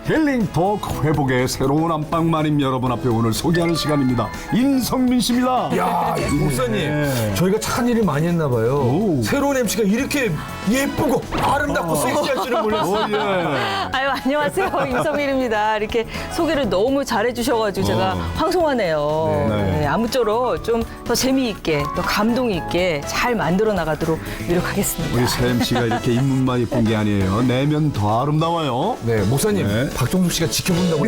힐링톡 회복의 새로운 안방마님 여러분 앞에 오늘 소개하는 시간입니다. 인성민 씨입니다. 야, 목사님, 저희가 착한 일을 많이 했나 봐요. 오. 새로운 MC가 이렇게 예쁘고 아름답고 섹시할 줄은 몰랐어요. 예. 아유, 안녕하세요. 임성민입니다. 이렇게 소개를 너무 잘해주셔가지고 제가 황송하네요. 네. 네, 아무쪼록 좀 더 재미있게, 또 감동 있게 잘 만들어 나가도록 노력하겠습니다. 우리 새 MC가 이렇게 입문만 예쁜 게 아니에요. 내면 더 아름다워요. 네, 목사님, 네. 박종숙 씨가 지켜본다고.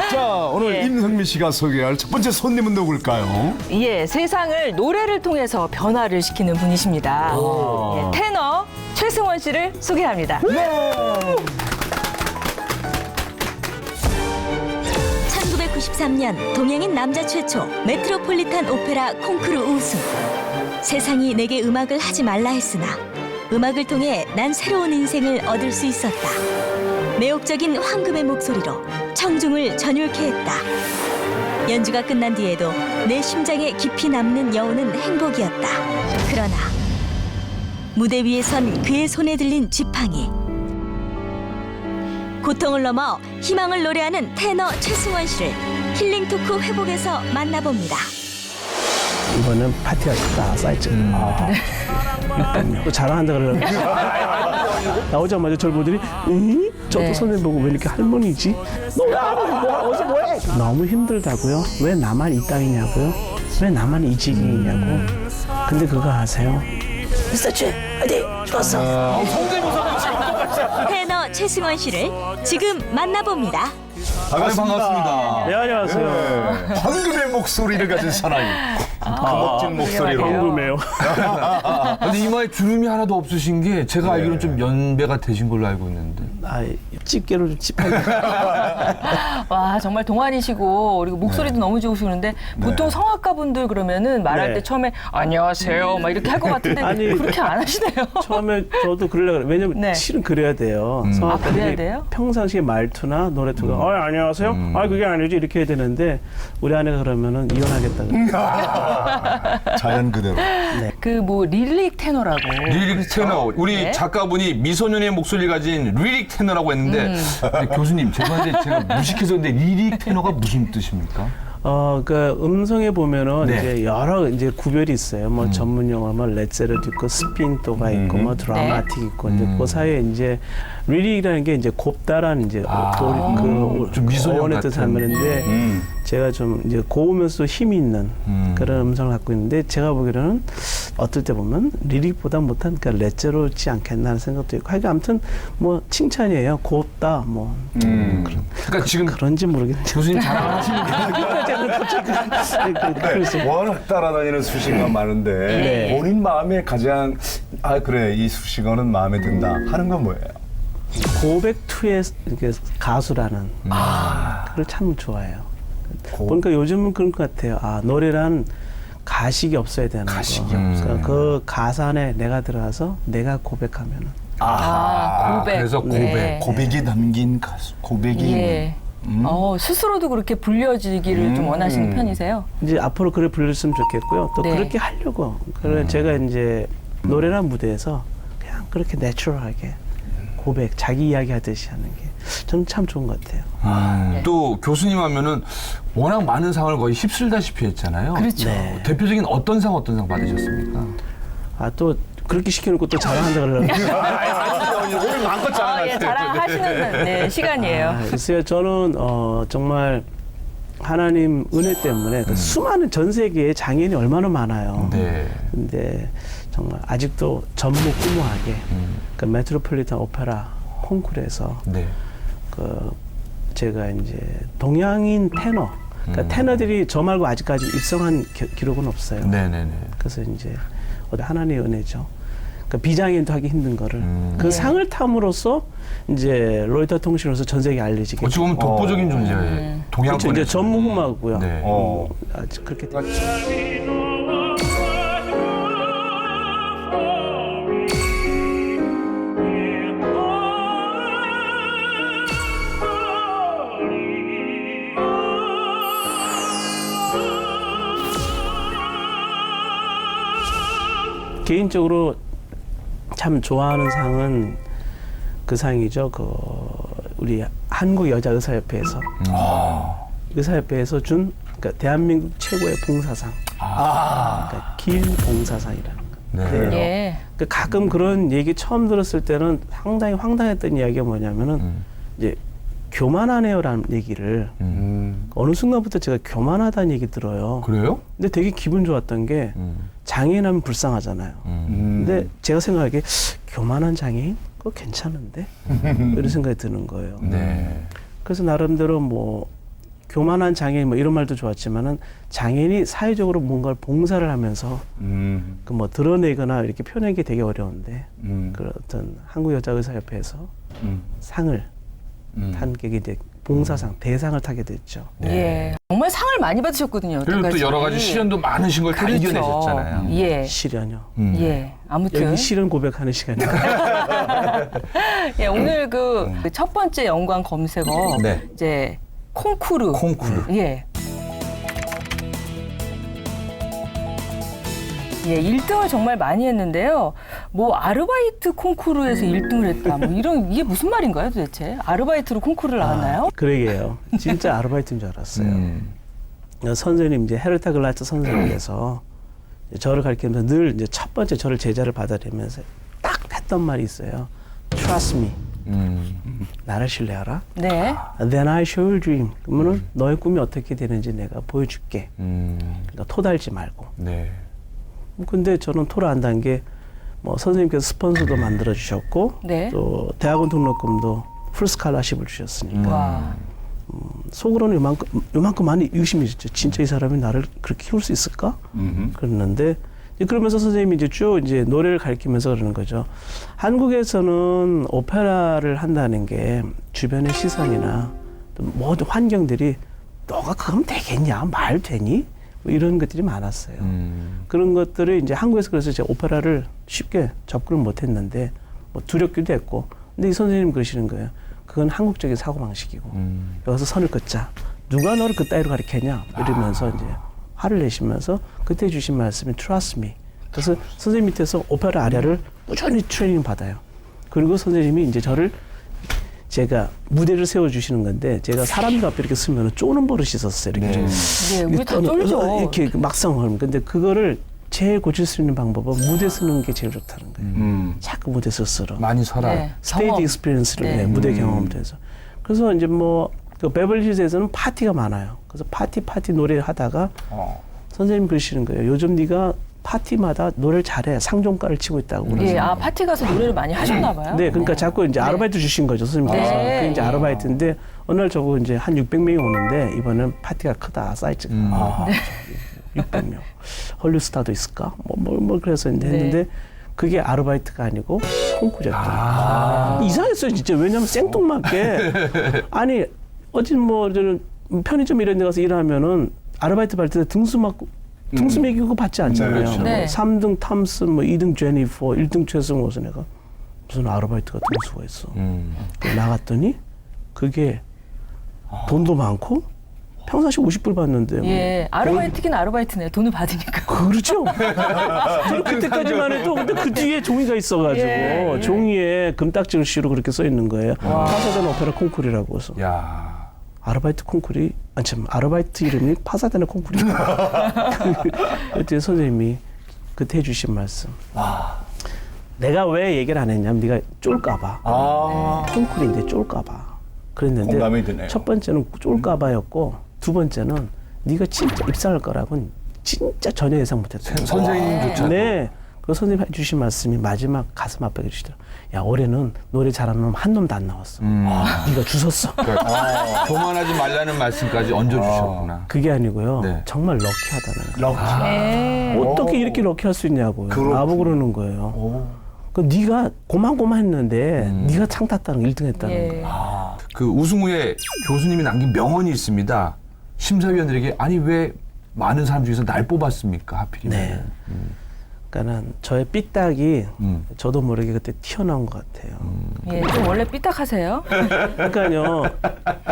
자, 오늘 예. 임성민 씨가 소개할 첫 번째 손님은 누굴까요? 예, 세상을 노래를 통해서 변화를 시키는 분이십니다. 예, 테너 최승원 씨를 소개합니다. 1993년 동양인 남자 최초 메트로폴리탄 오페라 콩쿠르 우승. 세상이 내게 음악을 하지 말라 했으나 음악을 통해 난 새로운 인생을 얻을 수 있었다. 매혹적인 황금의 목소리로 청중을 전율케 했다. 연주가 끝난 뒤에도 내 심장에 깊이 남는 여운은 행복이었다. 그러나 무대 위에 선 그의 손에 들린 지팡이. 고통을 넘어 희망을 노래하는 테너 최승원 씨를 힐링 토크 회복에서 만나봅니다. 이번엔 파티가 있다 사이즈. 또 자랑한다 그러면 나오자마자 저를 보더니 저도 네. 선생님 보고 왜 이렇게 할머니지? 어디서 뭐해? 너무 힘들다고요? 왜 나만 이 땅이냐고요? 왜 나만 이 지경이냐고? 근데 그거 아세요? 미스터 최 화이팅! 좋았어. 테너 최승원 씨를 지금 만나봅니다. 반갑습니다. 네 안녕하세요. 황금의 목소리를 가진 사나이. 그 멋진 목소리로. 궁금해요. 근데 이마에 주름이 하나도 없으신 게 제가 알기로는 좀 연배가 되신 걸로 알고 있는데. 아 집게로 좀 찝하게. 와, 정말 동안이시고 그리고 목소리도 너무 좋으시는데 보통 성악가 분들 그러면은 말할 네. 때 처음에 안녕하세요 막 이렇게 할 것 같은데 아니, 그렇게 안 하시네요. 처음에 저도 그러려고 그래요. 왜냐면 네. 실은 그래야 돼요. 아, 그래야 돼요? 평상시에 말투나 노래투가 안녕하세요. 그게 아니지 이렇게 해야 되는데 우리 아내가 그러면은 이혼하겠다 그래요. 자연 그대로. 그 뭐 릴릭 테너라고. 리릭 테너. 우리 네. 작가분이 미소년의 목소리를 가진 리릭 테너라고 했는데 아니, 교수님 죄송한데 제가 무식해서 근데 리릭 테너가 무슨 뜻입니까? 그 음성에 보면은 네. 이제 여러 이제 구별이 있어요. 뭐 전문 용어 뭐 레제르도 있고 스핀도가 있고 뭐 드라마틱 있고 이제 그 사이에 이제 리릭이라는 게 이제 곱다라는 이제 좀 미소년 어원의 같은. 뜻을 말인데 제가 좀 이제 고우면서 힘이 있는 그런 음성을 갖고 있는데 제가 보기로는 어떨 때 보면 리릭보다 못한 그러니까 레제로지 않겠나 하는 생각도 있고 하여간 아무튼 뭐 칭찬이에요. 곱다 뭐 그러니까 지금 그런지 모르겠는데 교수님 자랑하시는 게 네, 워낙 따라다니는 수식어가 많은데 네. 본인 마음에 가장 그래 이 수식어는 마음에 든다 하는 건 뭐예요? 고백투의 이렇게 가수라는 그걸 참 좋아해요. 그러니까 요즘은 그런 것 같아요. 노래란 가식이 없어야 되는 가식이 거. 없어야 그러니까 그 가사 안에 내가 들어가서 내가 고백하면은 고백. 그래서 고백. 네. 고백이 담긴 가수. 고백이 예. 스스로도 그렇게 불려지기를 좀 원하시는 편이세요? 이제 앞으로 그래 불렸으면 좋겠고요. 또 네. 그렇게 하려고. 그래 제가 이제 노래란 무대에서 그냥 그렇게 내추럴하게 고백, 자기 이야기 하듯이 하는 게 저는 참 좋은 것 같아요. 또 교수님 하면은 워낙 많은 상을 거의 휩쓸다시피 했잖아요. 그렇죠. 네. 대표적인 어떤 상 받으셨습니까? 또 그렇게 시켜놓고 또 자랑한다 그러려고. 오늘 마음껏 예, 자랑하시는 시간이에요. 글쎄요, 저는 정말 하나님 은혜 때문에 그 수많은 전 세계에 장애인이 얼마나 많아요. 네. 근데 정말 아직도 전무후무하게 그 메트로폴리탄 오페라 콩쿠르에서 네. 그 제가 이제 동양인 테너, 그러니까 테너들이 저 말고 아직까지 입성한 기록은 없어요. 네네네. 그래서 이제 하나님의 은혜죠. 그러니까 비장애인도 하기 힘든 거를 그 네. 상을 탐으로써 이제 로이터 통신으로서 전 세계에 알려지게. 어찌 보면 독보적인 존재예요. 그렇죠. 동양권에서. 이제 전무후무하고요. 네. 아직 그렇게 됐죠. 개인적으로 참 좋아하는 상은 그 상이죠. 우리 한국 여자 의사협회에서 의사협회에서 준 그러니까 대한민국 최고의 봉사상. 그러니까 길봉사상이라는 거. 네. 예. 그 가끔 그런 얘기 처음 들었을 때는 상당히 황당했던 이야기가 뭐냐면은 이제 교만하네요라는 얘기를 어느 순간부터 제가 교만하다는 얘기 들어요. 그래요? 근데 되게 기분 좋았던 게 장애인하면 불쌍하잖아요. 근데 제가 생각하기에 교만한 장애인? 그거 괜찮은데? 이런 생각이 드는 거예요. 네. 그래서 나름대로 뭐 교만한 장애인 뭐 이런 말도 좋았지만은 장애인이 사회적으로 뭔가를 봉사를 하면서 그 뭐 드러내거나 이렇게 표현하기 되게 어려운데 그 어떤 한국여자의사협회에서 상을 탄 게 이제 봉사상 대상을 타게 됐죠. 예. 정말 상을 많이 받으셨거든요. 그리고 또 여태까지. 여러 가지 시련도 많으신 걸 다 그렇죠. 이겨내셨잖아요. 예. 시련요. 예. 아무튼 여기 실은 고백하는 시간이니까. 예, 오늘 그 첫 번째 연관 검색어 네. 이제 콩쿠르. 예. 예, 1등을 정말 많이 했는데요. 뭐 아르바이트 콩쿠르에서 1등을 했다. 뭐 이런 이게 무슨 말인가요, 도대체? 아르바이트로 콩쿠르를 나갔나요? 그러게요. 진짜 아르바이트인 줄 알았어요. 선생님 이제 헤르타 글라츠 선생님께서 저를 가르치면서 늘 이제 첫 번째 저를 제자를 받아들이면서 딱 했던 말이 있어요. Trust me. 나를 신뢰하라. 네. Then I show you dream. 그러면은 너의 꿈이 어떻게 되는지 내가 보여줄게. 그러니까 토달지 말고. 네. 근데 저는 토를 안 단 게 뭐 선생님께서 스폰서도 만들어 주셨고 네. 또 대학원 등록금도 풀 스칼라십을 주셨으니까 와. 속으로는 요만큼 많이 의심이 있었죠. 진짜 이 사람이 나를 그렇게 키울 수 있을까? 그랬는데 그러면서 선생님이 이제 쭉 이제 노래를 가르치면서 그러는 거죠. 한국에서는 오페라를 한다는 게 주변의 시선이나 또 모든 환경들이 너가 그러면 되겠냐? 말 되니? 뭐 이런 것들이 많았어요. 그런 것들을 이제 한국에서 그래서 제가 오페라를 쉽게 접근을 못 했는데 뭐 두렵기도 했고. 근데 이 선생님 그러시는 거예요. 그건 한국적인 사고방식이고 여기서 선을 긋자. 누가 너를 그따위로 가르쳤냐? 이러면서 이제 화를 내시면서 그때 주신 말씀이 Trust me. 그래서 선생님 밑에서 오페라 아리아를 꾸준히 트레이닝 받아요. 그리고 선생님이 이제 저를 제가 무대를 세워주시는 건데 제가 사람들 앞에 이렇게 쓰면 쪼는 버릇이 있었어요. 이렇게. 예, 우리 다 쫄죠. 이렇게 막상 하면. 근데 그거를 제일 고칠 수 있는 방법은 무대 쓰는 게 제일 좋다는 거예요. 자꾸 무대 스스로. 많이 서라. 네. 스테이지 경험. 익스피리언스를 네. 내 무대 경험도 해서. 그래서 이제 뭐 그 베벌리힐즈에서는 파티가 많아요. 그래서 파티 노래를 하다가 선생님 그러시는 거예요. 요즘 네가 파티마다 노래를 잘해. 상종가를 치고 있다고. 그래서. 예, 아 파티 가서 노래를 많이 하셨나 봐요. 네, 그러니까 자꾸 이제 아르바이트 주신 거죠, 선생님께서. 네. 그게 이제 아르바이트인데 어느 날 저거 이제 한 600명이 오는데 이번엔 파티가 크다, 사이즈가. 600명. 헐리우드스타도 있을까? 뭐 그래서 이제 했는데 그게 아르바이트가 아니고 콩쿠르였다. 이상했어요, 진짜. 왜냐면 생뚱맞게 아니 어제 뭐 저는 편의점 이런 데 가서 일하면은 아르바이트 받을 때 등수 매기고 받지 않잖아요. 그렇죠. 네. 3등 탐슨, 뭐 2등 제니퍼, 1등 최승호서 내가 무슨 아르바이트가 등수가 있어. 나갔더니 그게 돈도 많고 평상시 50불 받는데. 뭐. 예, 아르바이트긴 아르바이트네요. 돈을 받으니까. 그렇죠. 저는 그때까지만 해도 근데 그 뒤에 종이가 있어가지고 예. 종이에 금딱지글씨로 그렇게 써 있는 거예요. 파사데나 오페라 콩쿠르라고 해서. 야. 아르바이트 콩쿠르, 아르바이트 이름이 파사데나 콩쿠르. 그때 선생님이 그때 해주신 말씀. 내가 왜 얘기를 안 했냐면 네가 쫄까봐. 콩쿠르인데 쫄까봐. 그랬는데 공감이 드네요. 첫 번째는 쫄까봐였고 두 번째는 네가 진짜 입상할 거라고는 진짜 전혀 예상 못했다. 선생님조차도. 네. 그 선생님 해주신 말씀이 마지막 가슴 아프게 해주시더라고요. 야, 올해는 노래 잘하는 놈 한 놈도 안 나왔어. 네가 주웠어. 교만하지 말라는 말씀까지 얹어주셨구나. 그게 아니고요. 네. 정말 럭키하다는 거예요. 예. 어떻게 이렇게 럭키할 수 있냐고요. 나보고 그러는 거예요. 그 네가 고만고만했는데 네가 창 탔다는 거, 1등 했다는 예. 거. 그 우승 후에 교수님이 남긴 명언이 있습니다. 심사위원들에게 아니 왜 많은 사람 중에서 날 뽑았습니까? 하필이면. 네. 그러니까는 저의 삐딱이 저도 모르게 그때 튀어나온 것 같아요. 예, 좀 원래 삐딱하세요. 그러니까요,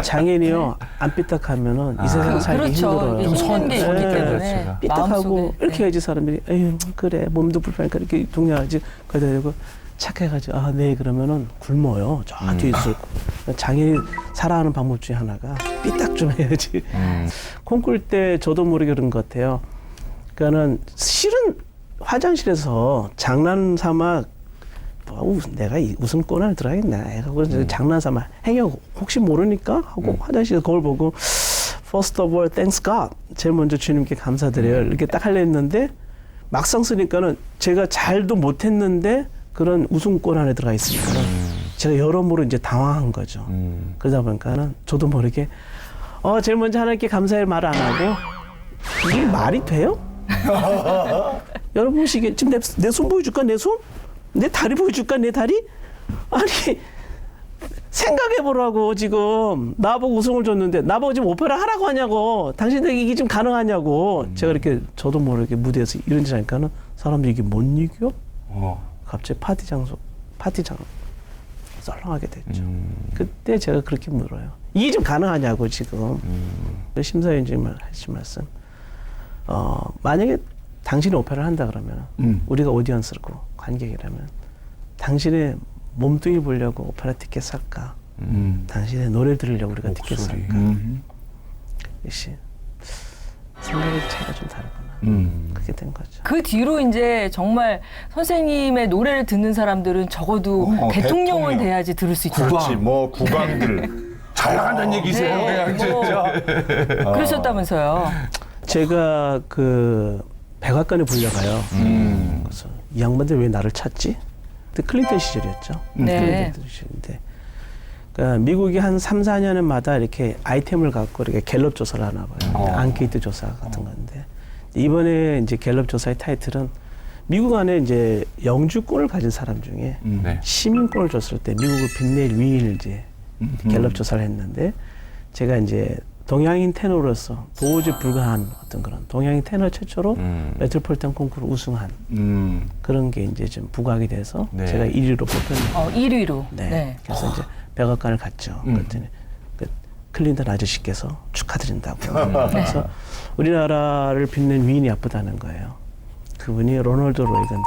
장애인이요 안 삐딱하면은 이 세상 살기 그렇죠. 힘들어요. 힘든 게 있기 네. 때문에 삐딱하고 마음속에. 이렇게 해야지 사람들이 에휴 그래 몸도 불편하니까 이렇게 동냥하지 그러다 되고 착해가지고 아, 네 그러면은 굶어요. 저 뒤에 있을 장애인 살아가는 방법 중에 하나가 삐딱 좀 해야지. 콩쿠르 때 저도 모르게 그런 것 같아요. 그러니까는 실은 화장실에서 장난 삼아 내가 이 웃음꽃을 들어야겠나 해가지고 장난 삼아 행여 혹시 모르니까 하고 화장실에서 거울 보고 First of all, thanks God. 제일 먼저 주님께 감사드려요. 이렇게 딱 하려 했는데 막상 쓰니까는 제가 잘도 못했는데 그런 웃음꽃 안에 들어가 있으니까 제가 여러모로 이제 당황한 거죠. 그러다 보니까는 저도 모르게 제일 먼저 하나님께 감사의 말 안 하고 이게 말이 돼요? 여러분 보시기에 지금 내 손 보여줄까? 내 손? 내 다리 보여줄까? 내 다리? 아니 생각해보라고. 지금 나보고 우승을 줬는데 나보고 지금 오페라 하라고 하냐고. 당신들 이게 지금 가능하냐고. 제가 이렇게 저도 모르게 무대에서 이런 짓 하니까는 사람들이 이게 뭔 얘기요? 갑자기 파티장 썰렁하게 됐죠. 그때 제가 그렇게 물어요. 이게 좀 가능하냐고 지금. 심사위원님이 하신 말씀. 만약에 당신이 오페라를 한다 그러면 우리가 오디언스고 관객이라면 당신의 몸뚱이 보려고 오페라 티켓 살까? 당신의 노래 들으려고 우리가 티켓 살까? 역시 생각의 차이가 좀 다르구나. 그렇게 된 거죠. 그 뒤로 이제 정말 선생님의 노래를 듣는 사람들은 적어도 대통령은 대통령. 돼야지 들을 수 있잖아요. 그렇지, 뭐 국왕들 잘 나간다는 얘기세요. 네, 그냥 뭐 그러셨다면서요. 제가 그 백악관에 불려가요. 그래서 이 양반들 왜 나를 찾지? 그때 클린턴 시절이었죠. 네. 클린턴 시절인데. 그러니까 미국이 한 3, 4년마다 이렇게 아이템을 갖고 이렇게 갤럽 조사를 하나 봐요. 앙케이트 조사 같은 건데. 이번에 이제 갤럽 조사의 타이틀은 미국 안에 이제 영주권을 가진 사람 중에 네. 시민권을 줬을 때 미국을 빛낼 위인을 이제 갤럽 조사를 했는데 제가 이제 동양인 테너로서 도저히 불가한 어떤 그런 동양인 테너 최초로 메트로폴리탄 콩쿠르 우승한 그런 게 이제 좀 부각이 돼서 네. 제가 1위로 뽑혔는데 1위로. 네. 네. 그래서 이제 백악관을 갔죠. 그랬더니 그 클린턴 아저씨께서 축하드린다고. 그래서 우리나라를 빛낸 위인이 아프다는 거예요. 그분이 로널드 레이건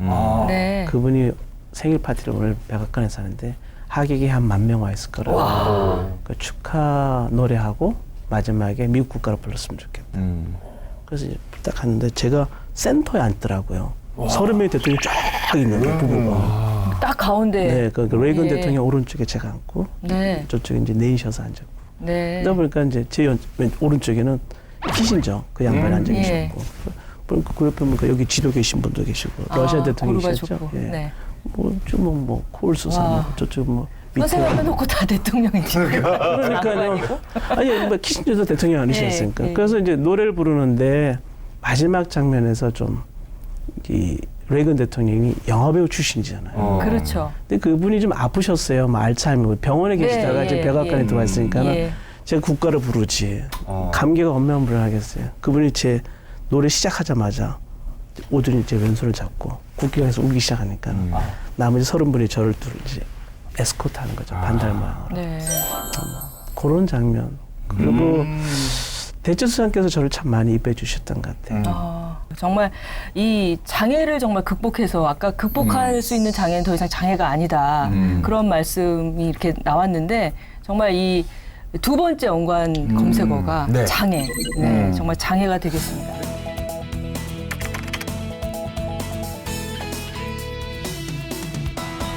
대통령이고 네. 그분이 생일 파티를 오늘 백악관에서 하는데 하객이 한 10,000명 와 있을 거라고. 그 축하 노래하고 마지막에 미국 국가를 불렀으면 좋겠다. 그래서 이제 딱 갔는데 제가 센터에 앉더라고요. 30명의 대통령이 쫙 있는데 부부가. 딱 가운데. 네, 그 레이건 네. 대통령 오른쪽에 제가 앉고 네. 저쪽에 이제 내리셔서 앉았고. 네. 그러다 보니까 이제 제 오른쪽에는 키신저 그 양반이 앉아 예. 계셨고. 그 옆에 보니까 여기 지도 계신 분도 계시고 러시아 대통령이셨죠. 고르바초프. 예. 네. 뭐 콜수사 뭐 저쪽 뭐 밑에 선생님 빼놓고 다 대통령이지. 그러니까요. 아니 뭐 키신저도 대통령 아니셨으니까. 네, 네. 그래서 이제 노래를 부르는데 마지막 장면에서 좀 이 레이건 대통령이 영화배우 출신이잖아요. 그렇죠. 근데 그분이 좀 아프셨어요. 뭐 알츠하이머 병원에 계시다가 네, 지금 예, 백악관에 예. 들어와 있으니까는 예. 제가 국가를 부르지. 감기가 엄명불하겠어요. 그분이 제 노래 시작하자마자 오더니 제 왼손을 잡고 국기관에서 울기 시작하니까 나머지 30분이 저를 이제 에스코트하는 거죠. 반달 모양으로. 네. 그런 장면. 그리고 대체수장께서 저를 참 많이 이뻐해 주셨던 것 같아요. 정말 이 장애를 정말 극복해서 아까 극복할 수 있는 장애는 더 이상 장애가 아니다. 그런 말씀이 이렇게 나왔는데 정말 이 두 번째 연관 검색어가 네. 장애. 네, 정말 장애가 되겠습니다.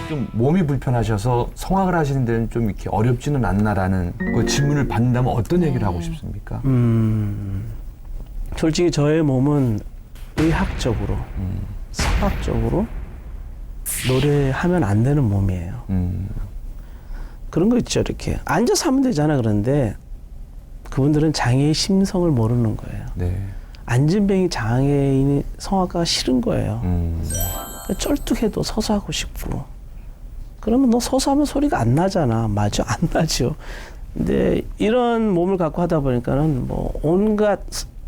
좀 몸이 불편하셔서 성악을 하시는 데는 좀 이렇게 어렵지는 않나라는 그 질문을 받는다면 어떤 얘기를 하고 싶습니까? 솔직히 저의 몸은 의학적으로, 성악적으로 노래하면 안 되는 몸이에요. 그런 거 있죠. 이렇게 앉아서 하면 되잖아. 그런데 그분들은 장애의 심성을 모르는 거예요. 네. 안진뱅이 장애인이 성악가가 싫은 거예요. 쩔뚝해도 서서 하고 싶고. 그러면 너 서서 하면 소리가 안 나잖아. 맞아? 안 나죠. 근데 이런 몸을 갖고 하다 보니까는 뭐 온갖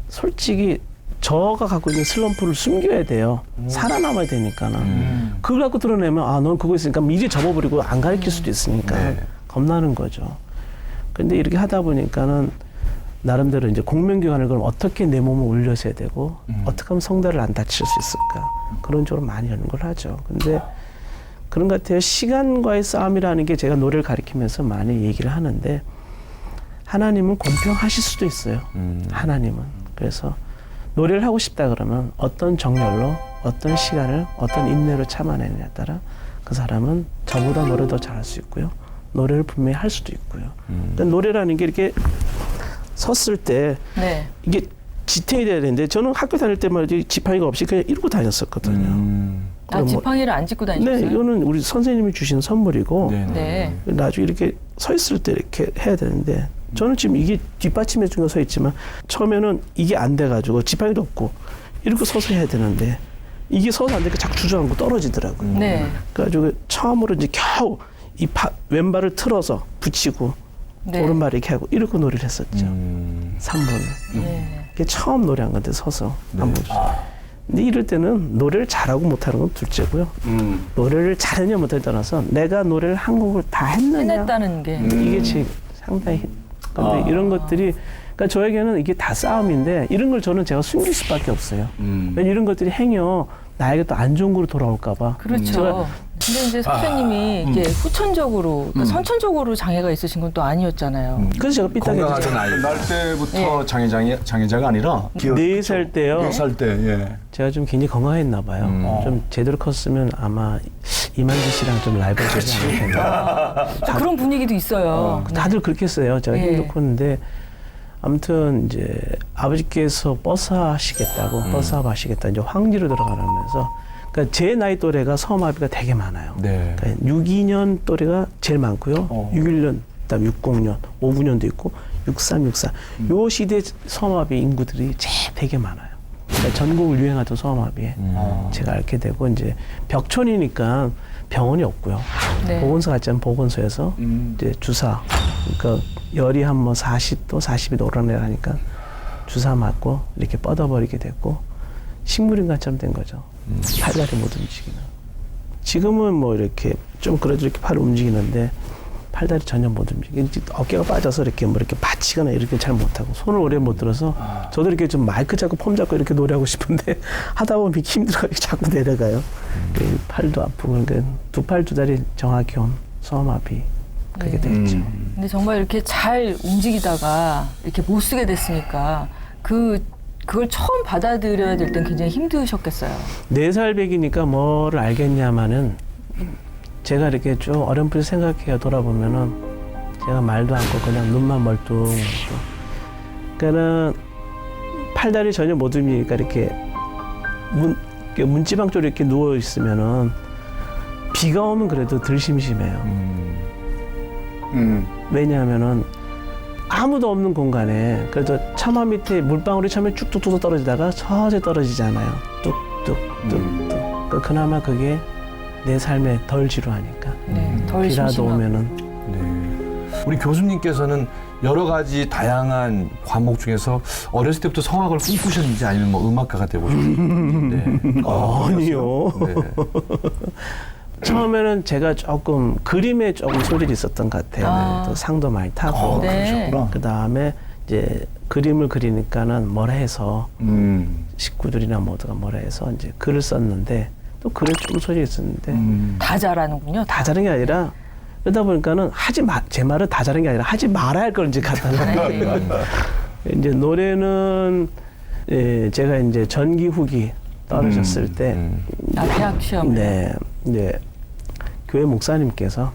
솔직히 저가 갖고 있는 슬럼프를 숨겨야 돼요. 살아남아야 되니까는. 그걸 갖고 드러내면 아, 넌 그거 있으니까 미리 접어버리고 안 가르칠 수도 있으니까 네. 겁나는 거죠. 근데 이렇게 하다 보니까는 나름대로 이제 공명기관을 그럼 어떻게 내 몸을 올려서 해야 되고 어떻게 하면 성대를 안 다칠 수 있을까 그런 쪽으로 많이 하는 걸 하죠. 근데 그런 것 같아요. 시간과의 싸움이라는 게 제가 노래를 가리키면서 많이 얘기를 하는데 하나님은 공평하실 수도 있어요. 하나님은. 그래서 노래를 하고 싶다 그러면 어떤 정열로 어떤 시간을 어떤 인내로 참아내느냐에 따라 그 사람은 저보다 노래 더 잘할 수 있고요. 노래를 분명히 할 수도 있고요. 그러니까 노래라는 게 이렇게 섰을 때 네. 이게 지탱이 돼야 되는데 저는 학교 다닐 때만 해도 지팡이가 없이 그냥 이러고 다녔었거든요. 아, 지팡이를 안 짚고 다니셨어요? 네, 이거는 우리 선생님이 주신 선물이고 네. 나중에 이렇게 서 있을 때 이렇게 해야 되는데 저는 지금 이게 뒷받침해 준 거 서 있지만 처음에는 이게 안 돼가지고 지팡이도 없고 이렇게 서서 해야 되는데 이게 서서 안 되니까 자꾸 주저앉고 떨어지더라고요. 네. 그래가지고 처음으로 이제 겨우 이 왼발을 틀어서 붙이고 네. 오른발 이렇게 하고 이렇게 노래를 했었죠. 3분을. 네. 그게 처음 노래한 건데 서서 한 번. 근데 이럴 때는 노래를 잘하고 못하는 건 둘째고요. 노래를 잘하냐 못하냐 떠나서 내가 노래를 한 곡을 다 했느냐. 해냈다는 게. 이게 지금 상당히. 근데 이런 것들이 그러니까 저에게는 이게 다 싸움인데 이런 걸 저는 제가 숨길 수밖에 없어요. 왜냐면 이런 것들이 행여 나에게 또 안 좋은 거로 돌아올까 봐. 그렇죠. 근데 이제 선생님이 이게 후천적으로, 그러니까 선천적으로 장애가 있으신 건 또 아니었잖아요. 그래서 제가 삐딱해졌어요. 건강하던 아이. 날 때부터 장애자가 아니라 4살 때요. 4살 때 예. 제가 좀 굉장히 건강했나 봐요. 좀 제대로 컸으면 아마 이만기 씨랑 좀 라이벌 되지 않을까. 그런 분위기도 있어요. 다들 그렇게 했어요. 제가 예. 힘도 컸는데 아무튼 이제 아버지께서 버스 하시겠다고 버스 하시겠다 이제 황지로 들어가면서 그러니까 제 나이 또래가 성마비가 되게 많아요. 네. 그러니까 62년 또래가 제일 많고요. 61년, 그다음 60년, 59년도 있고 63, 64. 요 시대 성마비 인구들이 제일 되게 많아요. 그러니까 전국을 유행하던 성마비에 제가 앓게 되고 이제 벽촌이니까 병원이 없고요. 네. 보건소 갔자면 보건소에서 이제 주사, 그러니까 열이 한 뭐 40도, 42도 오르내리니까 주사 맞고 이렇게 뻗어버리게 됐고 식물인간처럼 된 거죠. 팔다리 못 움직이는. 지금은 뭐 이렇게 좀 그래도 이렇게 팔을 움직이는데 팔다리 전혀 못 움직이는. 어깨가 빠져서 이렇게 뭐 이렇게 받치거나 이렇게 잘 못하고 손을 오래 못 들어서 저도 이렇게 좀 마이크 잡고 폼 잡고 이렇게 노래하고 싶은데 하다 보면 힘들어요. 자꾸 내려가요. 팔도 아프고 그러니까 두 팔 두 다리 정확히 온 소아마비 그렇게 됐죠. 근데 정말 이렇게 잘 움직이다가 이렇게 못 쓰게 됐으니까 그걸 처음 받아들여야 될 땐 굉장히 힘드셨겠어요. 4살 배기니까 뭐를 알겠냐마는 제가 이렇게 쭉 어렴풋이 생각해요. 돌아보면은 제가 말도 않고 그냥 눈만 멀뚱. 그러니까는 팔다리 전혀 못 움직이니까 이렇게 문지방 쪽으로 이렇게 누워 있으면은 비가 오면 그래도 덜 심심해요. 왜냐하면은 아무도 없는 공간에 그래도 처마 밑에 물방울이 처음에 쭉쭉쭉 떨어지다가 서서히 떨어지잖아요. 뚝뚝뚝뚝. 그나마 그게 내 삶에 덜 지루하니까. 덜 비라도 심심하고. 오면은 네. 우리 교수님께서는 여러 가지 다양한 과목 중에서 어렸을 때부터 성악을 꿈꾸셨는지 아니면 뭐 음악가가 되고 싶으셨는지. 아니요. 네. 처음에는 제가 조금 그림에 조금 소질이 있었던 것 같아요. 또 상도 많이 타고. 네. 그 다음에 이제 그림을 그리니까는 뭐라 해서 식구들이나 모두가 뭐라 해서 이제 글을 썼는데 또 글에 좀 소질이 있었는데 다 잘하는군요. 다 잘한 게 아니라 그러다 보니까는 제 말은 다 잘한 게 아니라 하지 말아야 할 걸 이제 갖다 놓은 이제 노래는 예, 제가 이제 전기 후기 떨어졌을 때 대학 시험. 네, 이제 교회 목사님께서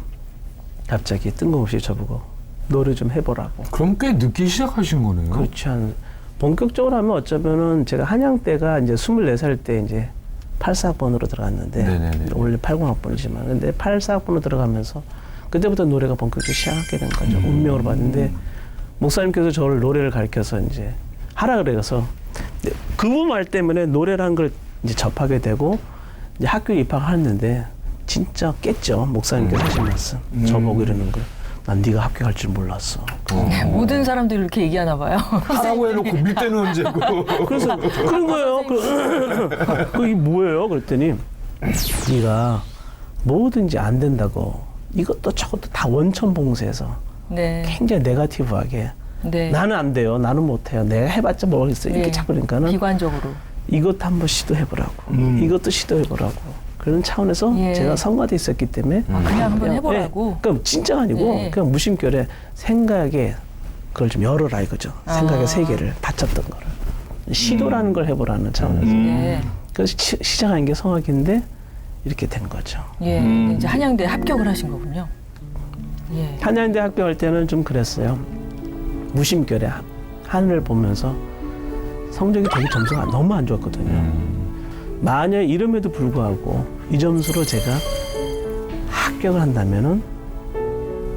갑자기 뜬금없이 저보고 노래 좀 해보라고. 그럼 꽤 늦게 시작하신 거네요. 그렇지 않은 본격적으로 하면 어쩌면은 제가 한양 때가 이제 24살 때 이제 84학번으로 들어갔는데 네네네. 원래 80학번이지만 근데 84학번으로 들어가면서 그때부터 노래가 본격적으로 시작하게 된 거죠. 운명으로 봤는데 목사님께서 저를 노래를 가르쳐서 이제 하라 그래서 그분 말 때문에 노래라는 걸 이제 접하게 되고 이제 학교에 입학했는데 진짜 깼죠. 목사님께서 하신 말씀. 저보고 이러는 걸. 난 네가 학교 갈 줄 몰랐어. 모든 사람들이 이렇게 얘기하나 봐요. 하라고 해놓고 밀 때는 언제고. 그래서 그런 거예요. 그게 뭐예요? 그랬더니 네가 뭐든지 안 된다고 이것도 저것도 다 원천봉쇄해서 네. 굉장히 네거티브하게 네. 나는 안 돼요. 나는 못해요. 내가 해봤자 뭐겠어. 이렇게 네. 자꾸 그러니까는 비관적으로. 이것도 한번 시도해보라고. 이것도 시도해보라고. 그런 차원에서 예. 제가 성과돼 있었기 때문에 그냥 한번 해보라고. 그러니까 진짜가 아니고 네. 그냥 무심결에 생각에 그걸 좀 열어라 이거죠. 생각의 세계를 받쳤던 거를 시도라는 걸 해보라는 차원에서 네. 그래서 시작한 게 성악인데 이렇게 된 거죠. 예. 이제 한양대 합격을 하신 거군요. 예. 한양대 합격할 때는 좀 그랬어요. 무심결에 하늘을 보면서 성적이 되게 점수가 너무 안 좋았거든요. 만약 이름에도 불구하고 이 점수로 제가 합격을 한다면은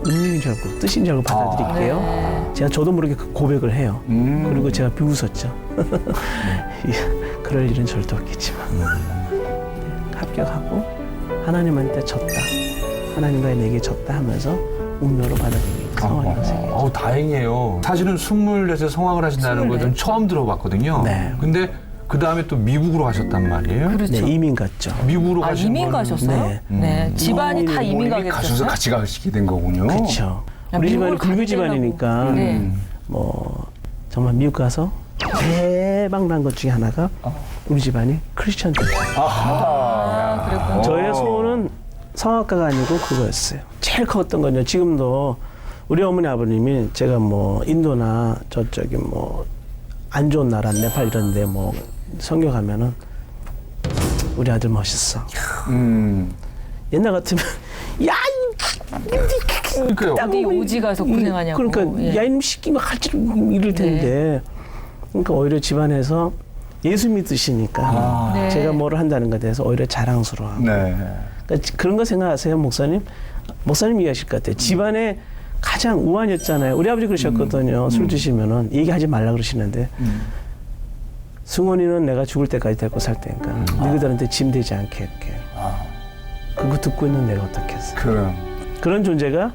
운명인 줄 알고 뜻인 줄 알고 받아들일게요. 네. 제가 저도 모르게 그 고백을 해요. 그리고 제가 비웃었죠. 그럴 일은 절대 없겠지만 합격하고 하나님한테 졌다. 하나님과 내게 졌다 하면서 운명으로 받아들이고 성화를 하세요. 다행이에요. 사실은 24세 성악을 하신다는 걸 좀 처음 들어봤거든요. 네. 근데 그 다음에 또 미국으로 가셨단 말이에요. 그렇죠. 네, 이민 갔죠. 미국으로 아, 가신 이민 거는 가셨어요? 네. 네. 집안이 다 이민 가게 가셔서 되셨어요? 같이 가시게 된 거군요. 그렇죠. 우리 집안이 미국을 불교 가게 집안이니까 되려고. 네. 뭐 정말 미국 가서 대박 난 것 중에 하나가 우리 집안이 크리스천 됐어요. 아, 그랬군요. 저의 소원은 성악가가 아니고 그거였어요. 제일 컸던 건요. 지금도 우리 어머니 아버님이 제가 뭐 인도나 저쪽에 뭐 안 좋은 나라 네팔 이런데 뭐 선교 가면은 우리 아들 멋있어. 옛날 같으면 야 그러니까요. 어디 오지 가서 고생하냐고. 그러니까 예. 야 이놈 시키 뭐 할지 이럴 텐데 그러니까 오히려 집안에서 예수 믿으시니까 네. 제가 뭐를 한다는 것에 대해서 오히려 자랑스러워하고 네. 그러니까 그런 거 생각하세요, 목사님? 목사님 이해하실 것 같아요. 집안에 가장 우환이었잖아요. 우리 아버지 그러셨거든요. 술 드시면은 얘기하지 말라 그러시는데 승원이는 내가 죽을 때까지 데리고 살 테니까 너희들한테 짐 되지 않게 할게. 그거 듣고 있는 내가 어떻겠어? 그런 존재가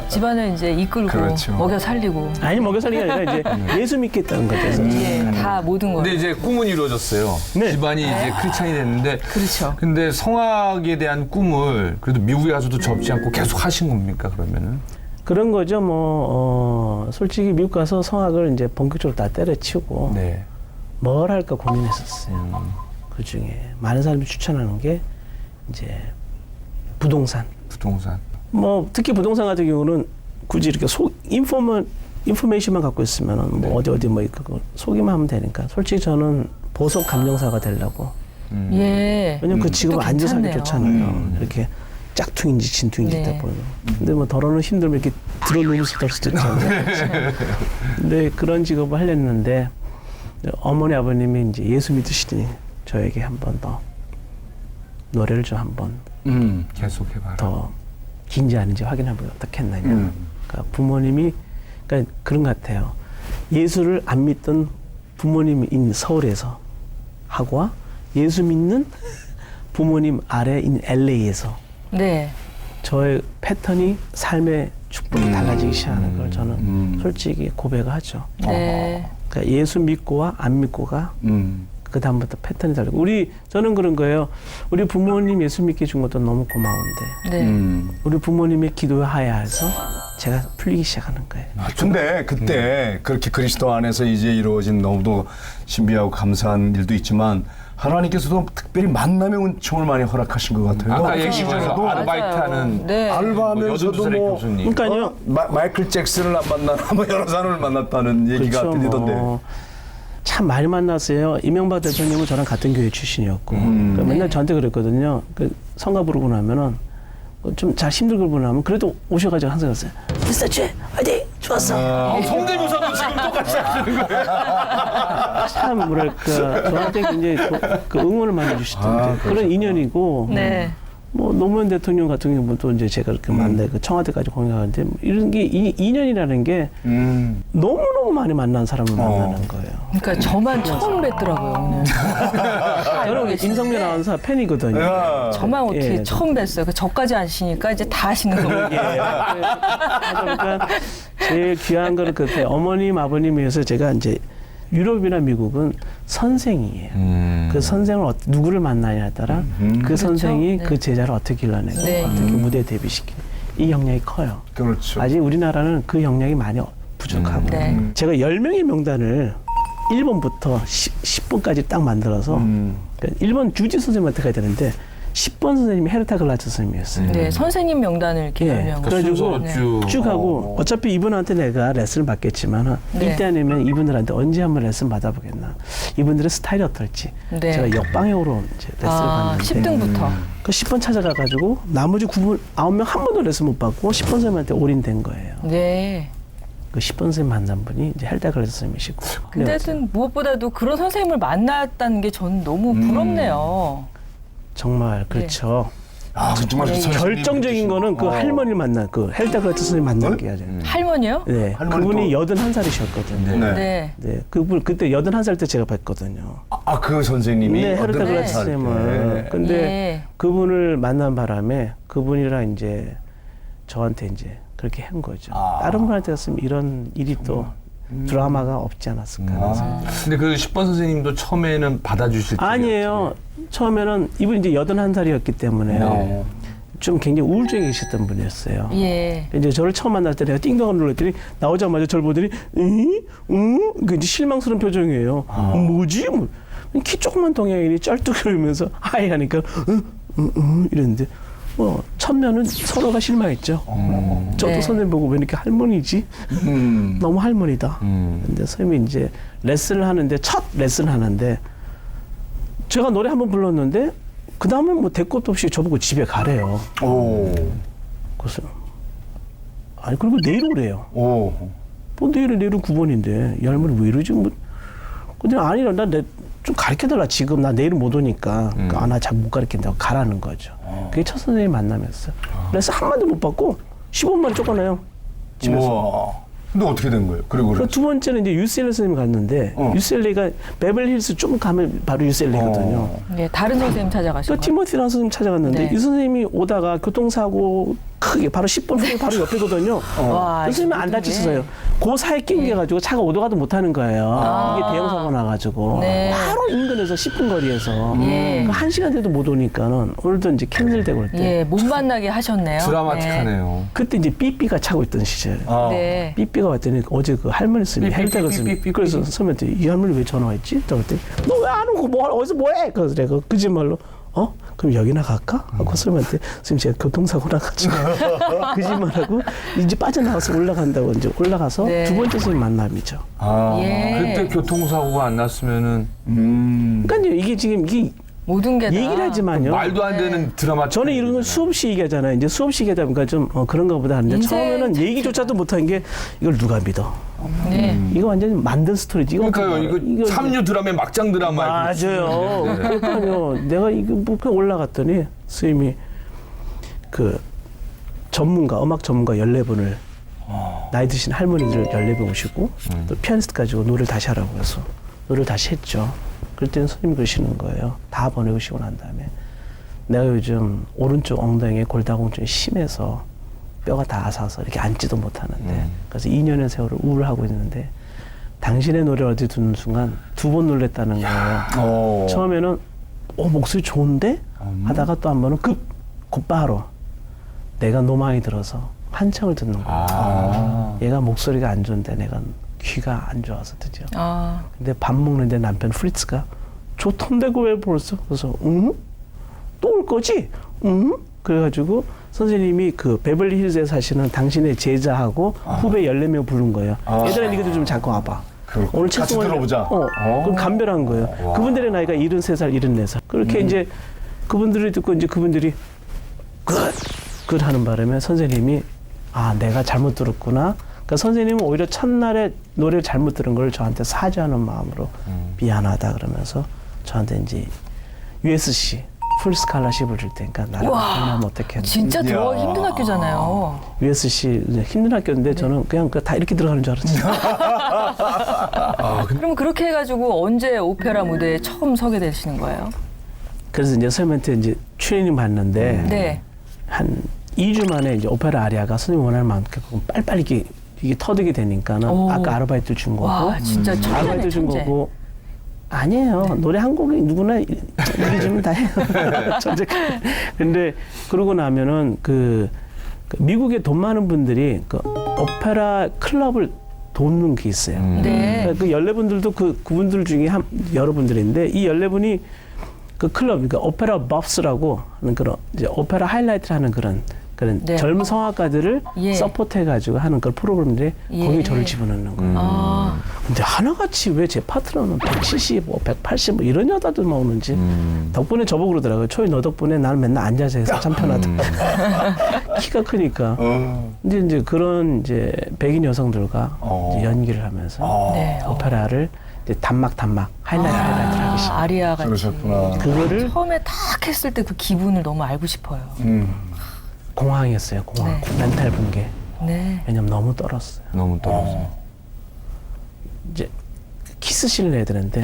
집안을 이제 이끌고 그렇죠. 먹여 살리고. 아니 먹여 살리는 게 아니라 이제 예수 믿겠다는 거죠. 예, 다 모든 걸. 근데 이제 꿈은 이루어졌어요. 네. 집안이 이제 크리스찬이 됐는데. 그렇죠. 근데 성악에 대한 꿈을 그래도 미국에 가서도 접지 않고 계속 하신 겁니까, 그러면은? 그런 거죠. 솔직히 미국 가서 성악을 이제 본격적으로 다 때려치우고 네. 뭘 할까 고민했었어요. 그 중에 많은 사람이 추천하는 게 이제 부동산. 뭐 특히 부동산 같은 경우는 굳이 이렇게 인포메이션만 갖고 있으면은 뭐 어디 뭐 그거 소개만 하면 되니까 솔직히 저는 보석 감정사가 되려고. 예. 왜냐면 그 직업 또 앉아서 하기 괜찮네요. 좋잖아요. 이렇게 짝퉁인지 진퉁인지 네. 다 보이고. 근데 뭐 덜어는 힘들면 이렇게 들어놓을 수도 없을 수도 있잖아요. 근데 그런 직업을 하려는데 어머니 아버님이 이제 예수 믿으시더니 저에게 한 번 더 노래를 좀 한 번 계속해봐라. 더 긴지 아닌지 확인해보면 어떻겠느냐. 그러니까 부모님이 그러니까 그런 것 같아요. 예수를 안 믿던 부모님인 서울에서 하고와 예수 믿는 부모님 아래인 LA에서 네. 저의 패턴이 삶의 축복이 달라지기 시작하는 걸 저는 솔직히 고백을 하죠. 네. 그러니까 예수 믿고와 안 믿고가 그 다음부터 패턴이 다르고 저는 그런 거예요. 우리 부모님 예수 믿게 준 것도 너무 고마운데 네. 우리 부모님의 기도에 하야해서 제가 풀리기 시작하는 거예요. 근데 그때 그렇게 그리스도 안에서 이제 이루어진 너무도 신비하고 감사한 일도 있지만 하나님께서도 특별히 만남의 은총을 많이 허락하신 것 같아요. 아까 그 얘기한 시절에도 아르바이트하는 네. 알바하면서도 18살의 뭐 교수님. 그러니까요. 마이클 잭슨을 만나나 뭐 여러 사람을 만났다는 얘기가 그렇죠, 들리던데. 참 많이 만났어요. 이명박 대통령은 저랑 같은 교회 출신이었고 그러니까 맨날 저한테 그랬거든요. 그 성가 부르고 나면은 좀 잘 힘들고 부르고 나면 그래도 오셔가지고 항상 그랬어요. 미스터 최 화이팅! 좋았어. 성대모사도 지금 똑같이 하시는 거예요? 참 뭐랄까 저한테 굉장히 그 응원을 많이 해주시던데 그런 인연이고 네. 뭐 노무현 대통령 같은 경우도 이제 제가 이렇게 만나고 그 청와대까지 공연하는데 이런 게 인연이라는 게 너무너무 많이 만난 사람을 만나는 거예요. 그러니까 저만 처음 뵀더라고요, 오늘. 저는 임성민 아나운서 팬이거든요. 저만 어떻게 예. 처음 뵀어요. 그 저까지 아시니까 이제 다 아시는 거예요. 그러니까 제일 귀한 거는 그때 어머님 아버님 위해서 제가 이제 유럽이나 미국은 선생이에요. 그 선생을 누구를 만나냐에 따라 그 선생이 네. 그 제자를 어떻게 길러내고 네. 어떻게 무대에 데뷔시키고 이 역량이 커요. 그렇죠. 아직 우리나라는 그 역량이 많이 부족하고 네. 제가 10명의 명단을 1번부터 10번까지 딱 만들어서 그러니까 1번 주지 선생님한테 가야 되는데 10번 선생님이 헤르타 글라츠 선생님이었어요. 네, 선생님 명단을 이렇게 예, 열명. 그래가지고 순서가 쭉 하고 어차피 이분한테 내가 레슨을 받겠지만 네. 이때 아니면 이분들한테 언제 한번 레슨 받아보겠나. 이분들의 스타일이 어떨지 네. 제가 역방향으로 이제 레슨을 받는데 10등부터. 그 10번 찾아가가지고 나머지 9분 9명 한 번도 레슨 못 받고 10번 선생님한테 올인된 거예요. 네. 그 10번 선생님 만난 분이 이제 헬다 글라츠 선생님이시고. 근데 하여튼 무엇보다도 그런 선생님을 만났다는 게 저는 너무 부럽네요. 정말 그렇죠. 아, 정말 네. 결정적인 거는 그 할머니를 만난 그 헬다 글라츠 선생님 만난 게 아주. 할머니요? 네, 할머니 그분이 또- 81살이셨거든요. 네. 네. 네, 그분 그때 81살 때 제가 뵀거든요. 아, 그 선생님이 네, 헤르타 어떤 글라츠 할 때. 선생님을. 근데 예. 그분을 만난 바람에 그분이랑 이제 저한테 이제 그렇게 한 거죠. 아. 다른 분한테 갔으면 이런 일이 또 드라마가 없지 않았을까. 아. 근데 그 10번 선생님도 처음에는 받아주실 줄 아니에요. 처음에는 이분이 이제 81살이었기 때문에 네. 좀 굉장히 우울증에 계셨던 분이었어요. 예. 이제 저를 처음 만날 때 내가 띵동을 눌렀더니 나오자마자 저를 보더니 그 이제 실망스러운 표정이에요. 뭐지? 뭐. 키 조그만 동양인이 쩔뚝거리면서 하이 하니까 이랬는데 첫면은 서로가 실망했죠. 저도 네. 선생님 보고 왜 이렇게 할머니지? 너무 할머니다. 근데 선생님이 이제 레슨을 하는데 첫 레슨을 하는데 제가 노래 한번 불렀는데 그 다음에 뭐 대꾸도 없이 저보고 집에 가래요. 오. 그래서 아니 그리고 내일 오래요. 오. 뭐 내일은 9번인데 이 할머니 왜 이러지? 뭐 근데 아니라 나 좀 가르쳐달라 지금 나 내일은 못 오니까 아 나 잘 못 가르친다고 가라는 거죠. 그게 첫 선생님 만나면서 그래서 한 마디 못 받고 15분만 쫓겨나요 집에서. 우와. 근데 어떻게 된 거예요? 그리고 그두 번째는 이제 UCLA 선생님 갔는데 UCLA가 베벌리힐스 좀 가면 바로 UCLA거든요. 예, 다른 선생님 찾아가신 그 거예요? 티모티라는 선생님 찾아갔는데 네. 이 선생님이 오다가 교통사고 크게 바로 10분 후에 바로 옆이거든요. 와, 그 선생님은 안 이게- 다쳤어요. 그 사이에 낑겨가지고 차가 오도 가도 못하는 거예요. 이게 대형 사고 나가지고 네. 바로 인근에서 10분 거리에서 예. 그 1시간 돼도 못 오니까는 오늘도 이제 캔슬되고 그럴 때 예, 못 만나게 하셨네요. 드라마틱하네요. 그때 이제 삐삐가 차고 있던 시절. 아. 네. 삐삐가 왔더니 어제 그 할머니 스님이 삐삐, 헬다가 삐삐, 스님 삐삐, 그래서 선배한테 이 할머니 왜 전화 왔지? 그랬더니 너 왜 안 오고 뭐 어디서 뭐해? 그래서 내가 거짓말로 그럼 여기나 갈까? 하고 선배한테 선생님 제가 교통사고 나가지고 거짓말하고 이제 빠져나가서 올라간다고 이제 올라가서 네. 두 번째 선생님 만남이죠. 아. 예. 그때 교통사고가 안 났으면은 그러니까 이게 지금 이게 모든 게 다. 얘기를 하지만요. 말도 안 되는 드라마. 저는 이런 건 수없이 얘기하잖아요. 이제 수없이 얘기하다 보니까 좀 그런가 보다 하는데 인생 처음에는 자체가. 얘기조차도 못한 게 이걸 누가 믿어? 네. 이거 완전히 만든 스토리지. 이거 그러니까요. 이거 삼류 드라마의 막장 드라마. 맞아요. 그러니까요. 내가 이거 뭐 그냥 올라갔더니 선생님이 그 음악 전문가 14분을 나이 드신 할머니들 14분 오시고 또 피아니스트 가지고 노래를 다시 하라고 해서 노래를 다시 했죠. 그럴 때는 선생님이 그러시는 거예요. 다 보내오시고 난 다음에 내가 요즘 오른쪽 엉덩이에 골다공증이 심해서 뼈가 다 아사서 이렇게 앉지도 못하는데 그래서 2년의 세월을 우울하고 있는데 당신의 노래를 어디 듣는 순간 2번 놀랬다는 거예요. 처음에는 목소리 좋은데? 하다가 또 한 번은 곧바로 내가 노망이 들어서 한창을 듣는 거예요. 얘가 목소리가 안 좋은데 내가 귀가 안 좋아서 듣죠. 아, 근데 밥 먹는데 남편 프리츠가 저 톤대고 왜 벌써? 그래서 또 올 거지? 그래가지고 선생님이 그 베벌리 힐즈에 사시는 당신의 제자하고 후배 14명 부른 거예요. 얘들아 니가 좀 잠깐 와봐. 오늘 같이 최승원 들어보자. 그럼 감별한 거예요. 그분들의 나이가 73살, 74살. 그렇게 이제 그분들이 듣고 이제 그분들이 굿 하는 바람에 선생님이 내가 잘못 들었구나. 그러니까 선생님은 오히려 첫날에 노래를 잘못 들은 걸 저한테 사죄하는 마음으로 미안하다 그러면서 저한테 이제 USC 풀 스칼라십을 줄 테니까 나를 만나면 어떻게 진짜 들어가기 힘든 학교잖아요. USC 힘든 학교인데 저는 그냥 다 이렇게 들어가는 줄 알았어요. 그럼 그렇게 해가지고 언제 오페라 무대에 처음 서게 되시는 거예요? 그래서 이제 선생님한테 이제 트레이닝 받는데 네. 한 2주 만에 이제 오페라 아리아가 선생님 원하는 만큼 빨리빨리 이게 터득이 되니까는 오. 아까 아르바이트 준 거고 와, 진짜 천재네, 아르바이트 준 천재. 거고 아니에요. 노래 한 곡이 누구나 일이 주면 다 해요. 천재. 근데 그러고 나면은 그 미국에 돈 많은 분들이 그 오페라 클럽을 돕는 게 있어요. 네. 그 14분들도 그분들 중에 여러분들인데 이 14분이 그 클럽, 그러니까 오페라 버스라고 하는 그런 이제 오페라 하이라이트를 하는 그런 네. 젊은 성악가들을 예. 서포트해가지고 하는 그런 프로그램들이 예. 거기 저를 집어넣는 거예요. 아, 근데 하나같이 왜 제 파트너는 170, 180 뭐 이런 여자들만 오는지 덕분에 저보고 그러더라고요. 초이 너 덕분에 나는 맨날 앉아서 해서 참 편하다. 키가 크니까. 근데 이제 그런 이제 백인 여성들과 이제 연기를 하면서 네. 오페라를 이제 단막 하이라이트를 하기 시작. 아리아 같이. 그러셨구나. 그거를 처음에 딱 했을 때 그 기분을 너무 알고 싶어요. 공황이었어요. 공황. 네. 멘탈 붕괴. 네. 왜냐면 너무 떨었어요. 너무 떨어져. 이제 키스씬을 해야 되는데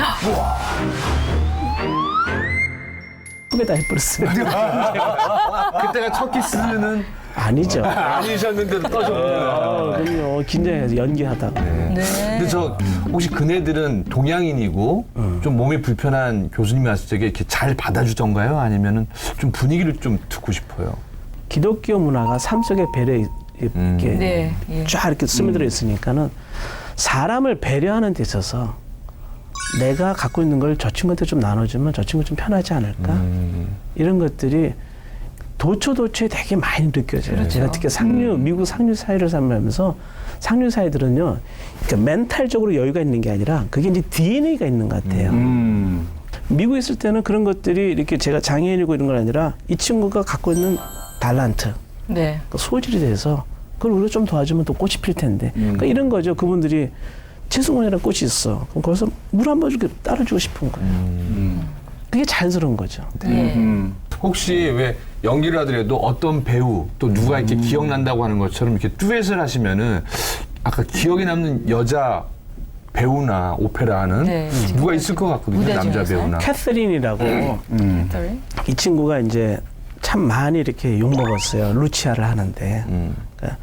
후배다 해버렸어요. 그때가 첫 키스는 아니죠. 아니셨는데도 떠셨군요. 그럼요. 긴장해서 연기하다가. 네. 근데 저 혹시 그네들은 동양인이고 좀 몸이 불편한 교수님이 왔을 적에 이렇게 잘 받아주던가요? 아니면은 좀 분위기를 좀 듣고 싶어요? 기독교 문화가 삶 속에 배려 이렇게 네. 예. 쫙 이렇게 스며들어 있으니까는 사람을 배려하는 데 있어서 내가 갖고 있는 걸 저 친구한테 좀 나눠주면 저 친구 좀 편하지 않을까? 이런 것들이 도처도처에 되게 많이 느껴져요. 그렇죠. 제가 특히 미국 상류 사회를 살면서 상류 사회들은요, 그러니까 멘탈적으로 여유가 있는 게 아니라 그게 이제 DNA가 있는 것 같아요. 미국에 있을 때는 그런 것들이 이렇게 제가 장애인이고 이런 건 아니라 이 친구가 갖고 있는 달란트, 네. 그 소질이 돼서 그걸 우리가 좀 도와주면 또 꽃이 필 텐데. 그러니까 이런 거죠. 그분들이 최승원이라는 꽃이 있어. 그럼 거기서 물 한 번 이렇게 따라주고 싶은 거예요. 그게 자연스러운 거죠. 예. 혹시 왜 연기를 하더라도 어떤 배우 또 누가 이렇게 기억난다고 하는 것처럼 이렇게 듀엣을 하시면은 아까 기억에 남는 여자 배우나 오페라 하는 네. 누가 있을 것 같거든요. 무대 남자 중에서요? 배우나. 캐서린이라고 캐서린? 이 친구가 이제 참 많이 이렇게 욕먹었어요. 루치아를 하는데. 그러니까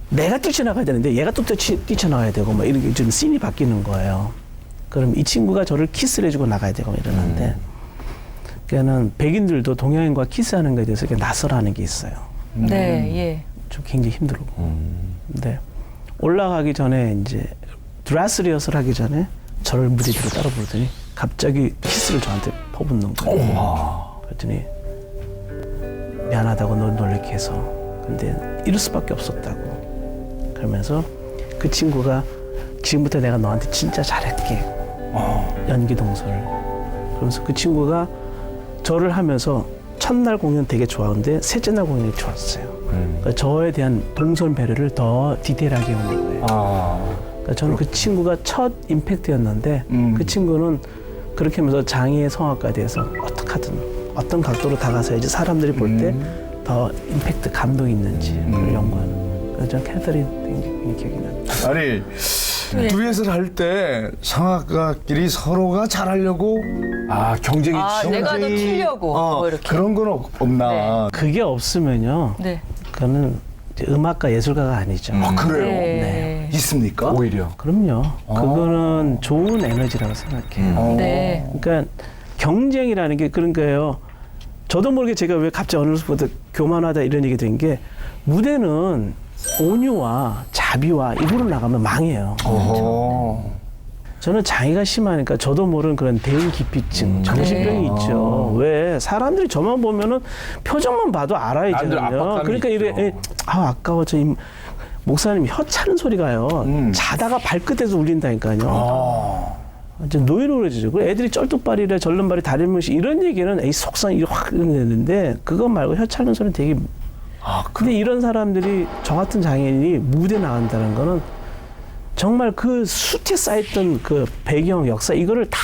내가 뛰쳐나가야 되는데 얘가 또 뛰쳐나가야 되고 뭐 이렇게 좀 씬이 바뀌는 거예요. 그럼 이 친구가 저를 키스를 해주고 나가야 되고 이러는데 그러니까는 백인들도 동양인과 키스하는 것에 대해서 이렇게 낯설어하는 게 있어요. 네. 예. 좀 굉장히 힘들고. 근데 올라가기 전에 이제 드레스 리허설 하기 전에 저를 무대 뒤로 따라 부르더니 갑자기 키스를 저한테 퍼붓는 거예요. 그랬더니 미안하다고 너 놀래게 해서. 근데 이럴 수밖에 없었다고. 그러면서 그 친구가 지금부터 내가 너한테 진짜 잘할게. 연기 동서를. 그러면서 그 친구가 저를 하면서 첫날 공연 되게 좋아하는데 셋째 날 공연이 좋았어요. 그러니까 저에 대한 동선 배려를 더 디테일하게 하는 거예요. 그러니까 저는 그 친구가 첫 임팩트였는데 그 친구는 그렇게 하면서 장애의 성악가에 대해서 어떻게 하든 어떤 각도로 다가서야지 사람들이 볼 때 더 임팩트, 감동이 있는지 그걸 연구하는. 그래서 저는 캐서린 굉장히 기억이 납니다. 아니 네. 듀엣을 할 때 성악가끼리 서로가 잘하려고 아 경쟁이 아, 내가 더 튀려고 뭐 이렇게. 그런 건 없나? 그게 없으면요, 네. 그거는 이제 음악가 예술가가 아니죠. 아 그래요? 네. 있습니까? 오히려. 그럼요. 그거는 좋은 에너지라고 생각해요. 네. 그러니까 경쟁이라는 게 그런 거예요. 저도 모르게 제가 왜 갑자기 어느 순간부터 교만하다 이런 얘기 드린 게 무대는 온유와 자비와 입으로 나가면 망해요. 저는 장애가 심하니까 저도 모르는 그런 대인 기피증, 정신병이 네. 있죠. 왜 사람들이 저만 보면은 표정만 봐도 남들 알아야잖아요. 압박감이 그러니까 이래 있죠. 아까워 저 목사님 혀 차는 소리가요. 자다가 발끝에서 울린다니까요. 이제 노이로워지죠. 그 애들이 쩔뚝발이래 절름발이 다리무시 이런 얘기는 에이 속상이 확 되는데 그거 말고 혀 차는 소리는 되게. 근데 이런 사람들이 저 같은 장애인이 무대 나간다는 거는 정말 그 숱에 쌓였던 그 배경 역사 이거를 다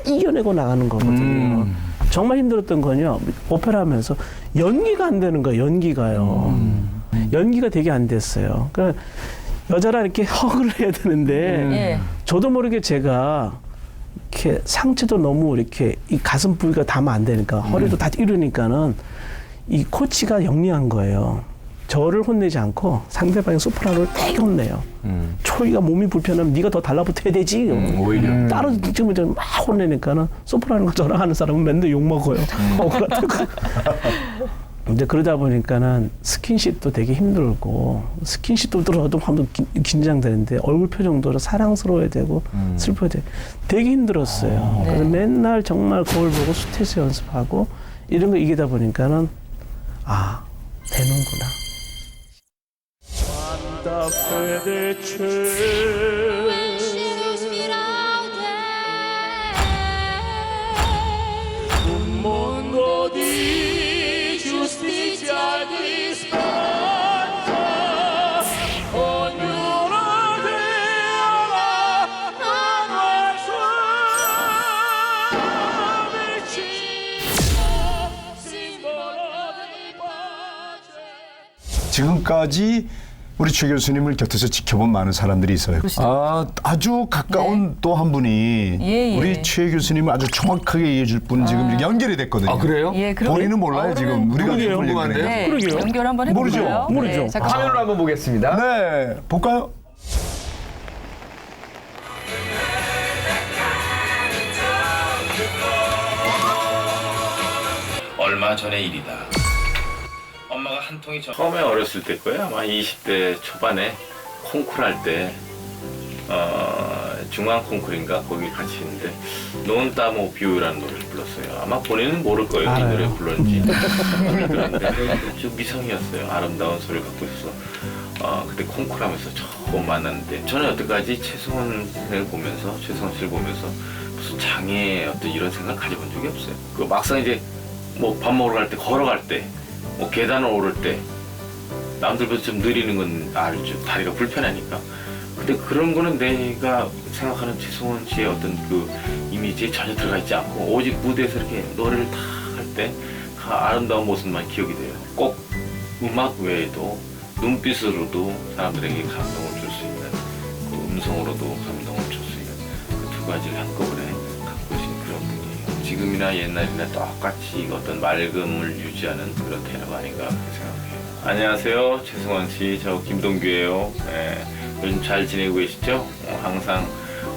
이겨내고 나가는 거거든요. 정말 힘들었던 건요. 오페라 하면서 연기가 안 되는 거예요. 연기가요. 연기가 되게 안 됐어요. 그러니까 여자랑 이렇게 허그를 해야 되는데 예. 저도 모르게 제가 이렇게 상체도 너무 이렇게 이 가슴 부위가 닿으면 안 되니까 허리도 다 이러니까는 이 코치가 영리한 거예요. 저를 혼내지 않고 상대방의 소프라노를 되게 혼내요. 초이가 몸이 불편하면 네가 더 달라붙어야 되지. 오히려. 따로 지금 막 혼내니까는 소프라노가 저랑 하는 사람은 맨날 욕 먹어요. 억울하다고. 이제 그러다 보니까는 스킨십도 되게 힘들고 스킨십도 들어도 한번 긴장되는데 얼굴 표정도 사랑스러워야 되고 슬퍼야 되고 되게 힘들었어요. 네. 그래서 맨날 정말 거울 보고 수태수 연습하고 이런 거 이기다 보니까는 아 되는구나. 지금까지 우리 최 교수님을 곁에서 지켜본 많은 사람들이 있어요. 아주 가까운 또 한 분이 예. 우리 최 교수님을 아주 정확하게 이해해줄 분 지금 이렇게 연결이 됐거든요. 아, 그래요? 예, 그러면- 본인은 몰라요 지금 우리가 그러게요. 지금 궁금한데요? 네, 그러게요. 연결 한번 해볼까요? 모르죠. 잠깐. 화면으로 한번 보겠습니다. 네, 볼까요? 얼마 전의 일이다. 엄마가 한 통이 처음에 어렸을 때 거야. 아마 20대 초반에 콩쿠르 할 때 중앙 콩쿠르인가 거기 같이 있는데 논따모 뷰라는 노래를 불렀어요. 아마 본인은 모를 거예요. 이 노래 불렀는지. 그런데 좀 미성이었어요. 아름다운 소리를 갖고 있어. 그때 콩쿠르 하면서 처음 만났는데 저는 여태까지 최승원 선생을 보면서 최승원 씨를 보면서 무슨 장애 어떤 이런 생각 가져본 적이 없어요. 그 막상 이제 뭐 밥 먹으러 갈 때 걸어갈 때 뭐 계단을 오를 때 남들보다 좀 느리는 건 알죠. 다리가 불편하니까. 근데 그런 거는 내가 생각하는 최승원 씨의 어떤 그 이미지에 전혀 들어가 있지 않고 오직 무대에서 이렇게 노래를 다 할 때 그 아름다운 모습만 기억이 돼요. 꼭 음악 외에도 눈빛으로도 사람들에게 감동을 줄 수 있는 그 음성으로도 감동을 줄 수 있는 그 두 가지를 한꺼번에 갖고 계신 그런 분이에요. 지금이나 옛날이나 똑같이 어떤 맑음을 유지하는 그런 테너가 아닌가 그렇게 생각해요. 안녕하세요. 최승원 씨. 저 김동규예요. 네. 요즘 잘 지내고 계시죠? 항상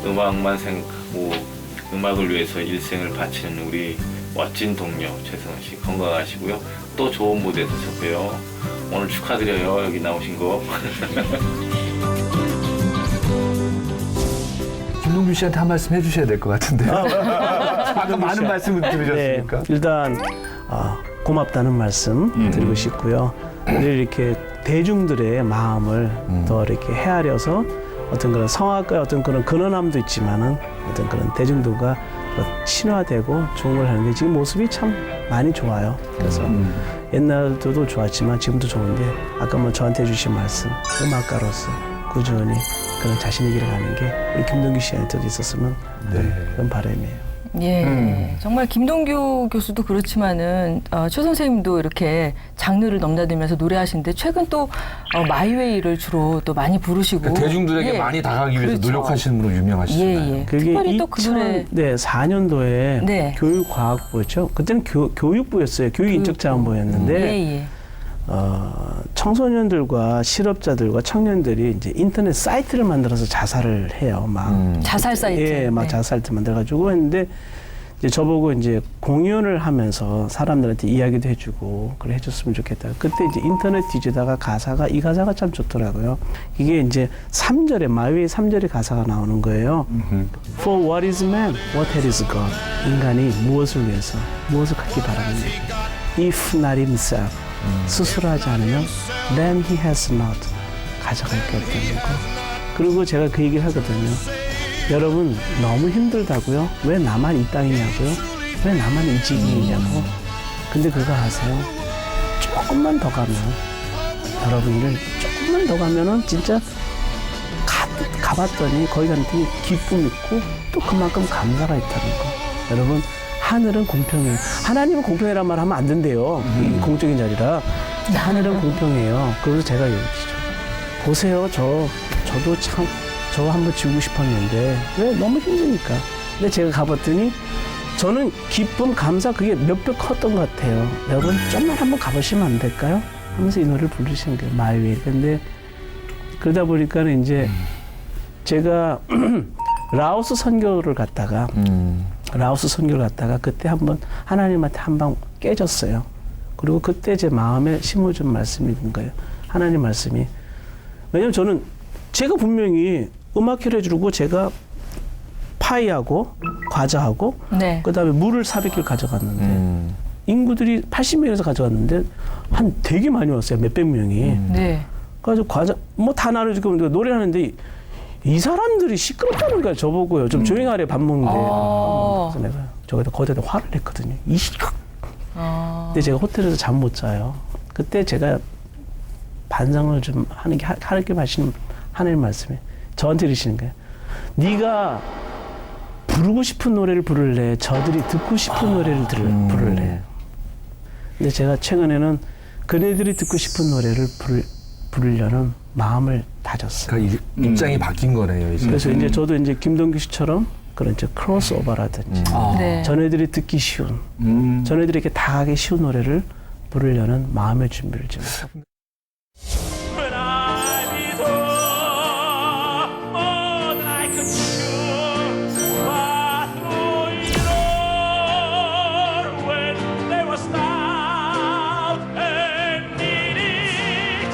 음악만 생각하고 음악을 위해서 일생을 바치는 우리 멋진 동료 최승원 씨 건강하시고요. 또 좋은 무대에서 뵙어요. 오늘 축하드려요. 여기 나오신 거. 김동규 씨한테 한 말씀 해주셔야 될 것 같은데. 아까 많은 말씀을 들으셨으니까. 네, 일단 고맙다는 말씀 드리고 싶고요. 늘 이렇게 대중들의 마음을 더 이렇게 헤아려서 어떤 그런 성악가의 어떤 그런 근원함도 있지만은 어떤 그런 대중들과 더 친화되고 좋은 걸 하는 게 지금 모습이 참 많이 좋아요. 그래서 옛날도 좋았지만 지금도 좋은데 아까 뭐 저한테 해주신 말씀 음악가로서 꾸준히 그런 자신의 길을 가는 게 우리 김동규 씨한테도 있었으면 그런 바람이에요. 예, 정말 김동규 교수도 그렇지만은 최 선생님도 이렇게 장르를 넘나들면서 노래하시는데 최근 또 마이웨이를 주로 또 많이 부르시고 그러니까 대중들에게 예, 많이 다가가기 위해서 그렇죠. 노력하시는 분으로 유명하시잖아요. 예, 예. 그게 특별히 또 그 노래 2004년도에 네. 교육과학부였죠. 그때는 교육부였어요. 교육인적자원부였는데 예, 예. 청소년들과 실업자들과 청년들이 이제 인터넷 사이트를 만들어서 자살을 해요. 막 자살 사이트. 예, 막 네. 자살 사이트 만들어가지고 했는데 이제 저보고 이제 공연을 하면서 사람들한테 이야기도 해주고 그래 해줬으면 좋겠다. 그때 이제 인터넷 뒤지다가 이 가사가 참 좋더라고요. 이게 이제 3절에 마이웨이 3절에 가사가 나오는 거예요. For what is man? What is God? 인간이 무엇을 위해서 무엇을 갖기 바랍니다. If not himself. 스스로 하지 않으면 then he has not. 가져갈 게 없다는 거. 그리고 제가 그 얘기를 하거든요. 여러분 너무 힘들다고요? 왜 나만 이 땅이냐고요? 왜 나만 이 지경이냐고? 근데 그거 아세요? 조금만 더 가면 여러분들 조금만 더 가면은 진짜 가봤더니 거기 갔더니 기쁨 있고 또 그만큼 감사가 있다는 거. 여러분 하늘은 공평해요. 하나님은 공평이란 말 하면 안 된대요. 이 공적인 자리라. 근데 하늘은 공평해요. 그래서 제가 얘기했죠. 보세요. 저도 참 저 한번 지우고 싶었는데 왜 너무 힘드니까. 근데 제가 가봤더니 저는 기쁨, 감사 그게 몇 배 컸던 것 같아요. 여러분 좀만 한번 가보시면 안 될까요? 하면서 이 노래를 부르시는 거예요. 마이웨이. 근데 그러다 보니까는 이제 제가 라오스 선교를 갔다가 그때 한번 하나님한테 한 방 깨졌어요. 그리고 그때 제 마음에 심어준 말씀이 있는 거예요. 하나님 말씀이. 왜냐면 저는 제가 분명히 음악회를 해주고 제가 파이하고 과자하고 네. 그다음에 물을 400kg 가져갔는데 인구들이 80명에서 가져갔는데 한 되게 많이 왔어요. 몇백 명이. 네. 그래서 과자 뭐 다 나눠주고 노래하는데 이 사람들이 시끄럽다는 거야. 저보고요. 좀 조용히 하래 밥 먹는데. 그래서 내가 저기다 거기다 화를 냈거든요. 이 시끄. 근데 제가 호텔에서 잠 못 자요. 그때 제가 반성을 좀 하는 게 하나님 하시는 하나님 말씀이 저한테 이러시는 거예요. 네가 부르고 싶은 노래를 부를래. 저들이 듣고 싶은 노래를 부를래. 근데 제가 최근에는 그네들이 듣고 싶은 노래를 부르려는 마음을 다졌어요. 그러니까 입장이 바뀐 거네요. 이제. 그래서 이제 저도 이제 김동규 씨처럼 그런 이제 크로스오버라든지 네. 전애들이 듣기 쉬운, 전애들에게 다가가기 쉬운 노래를 부르려는 마음의 준비를 좀 했어요. When I be more than I could chew, but through Lord, when they were stout and needed,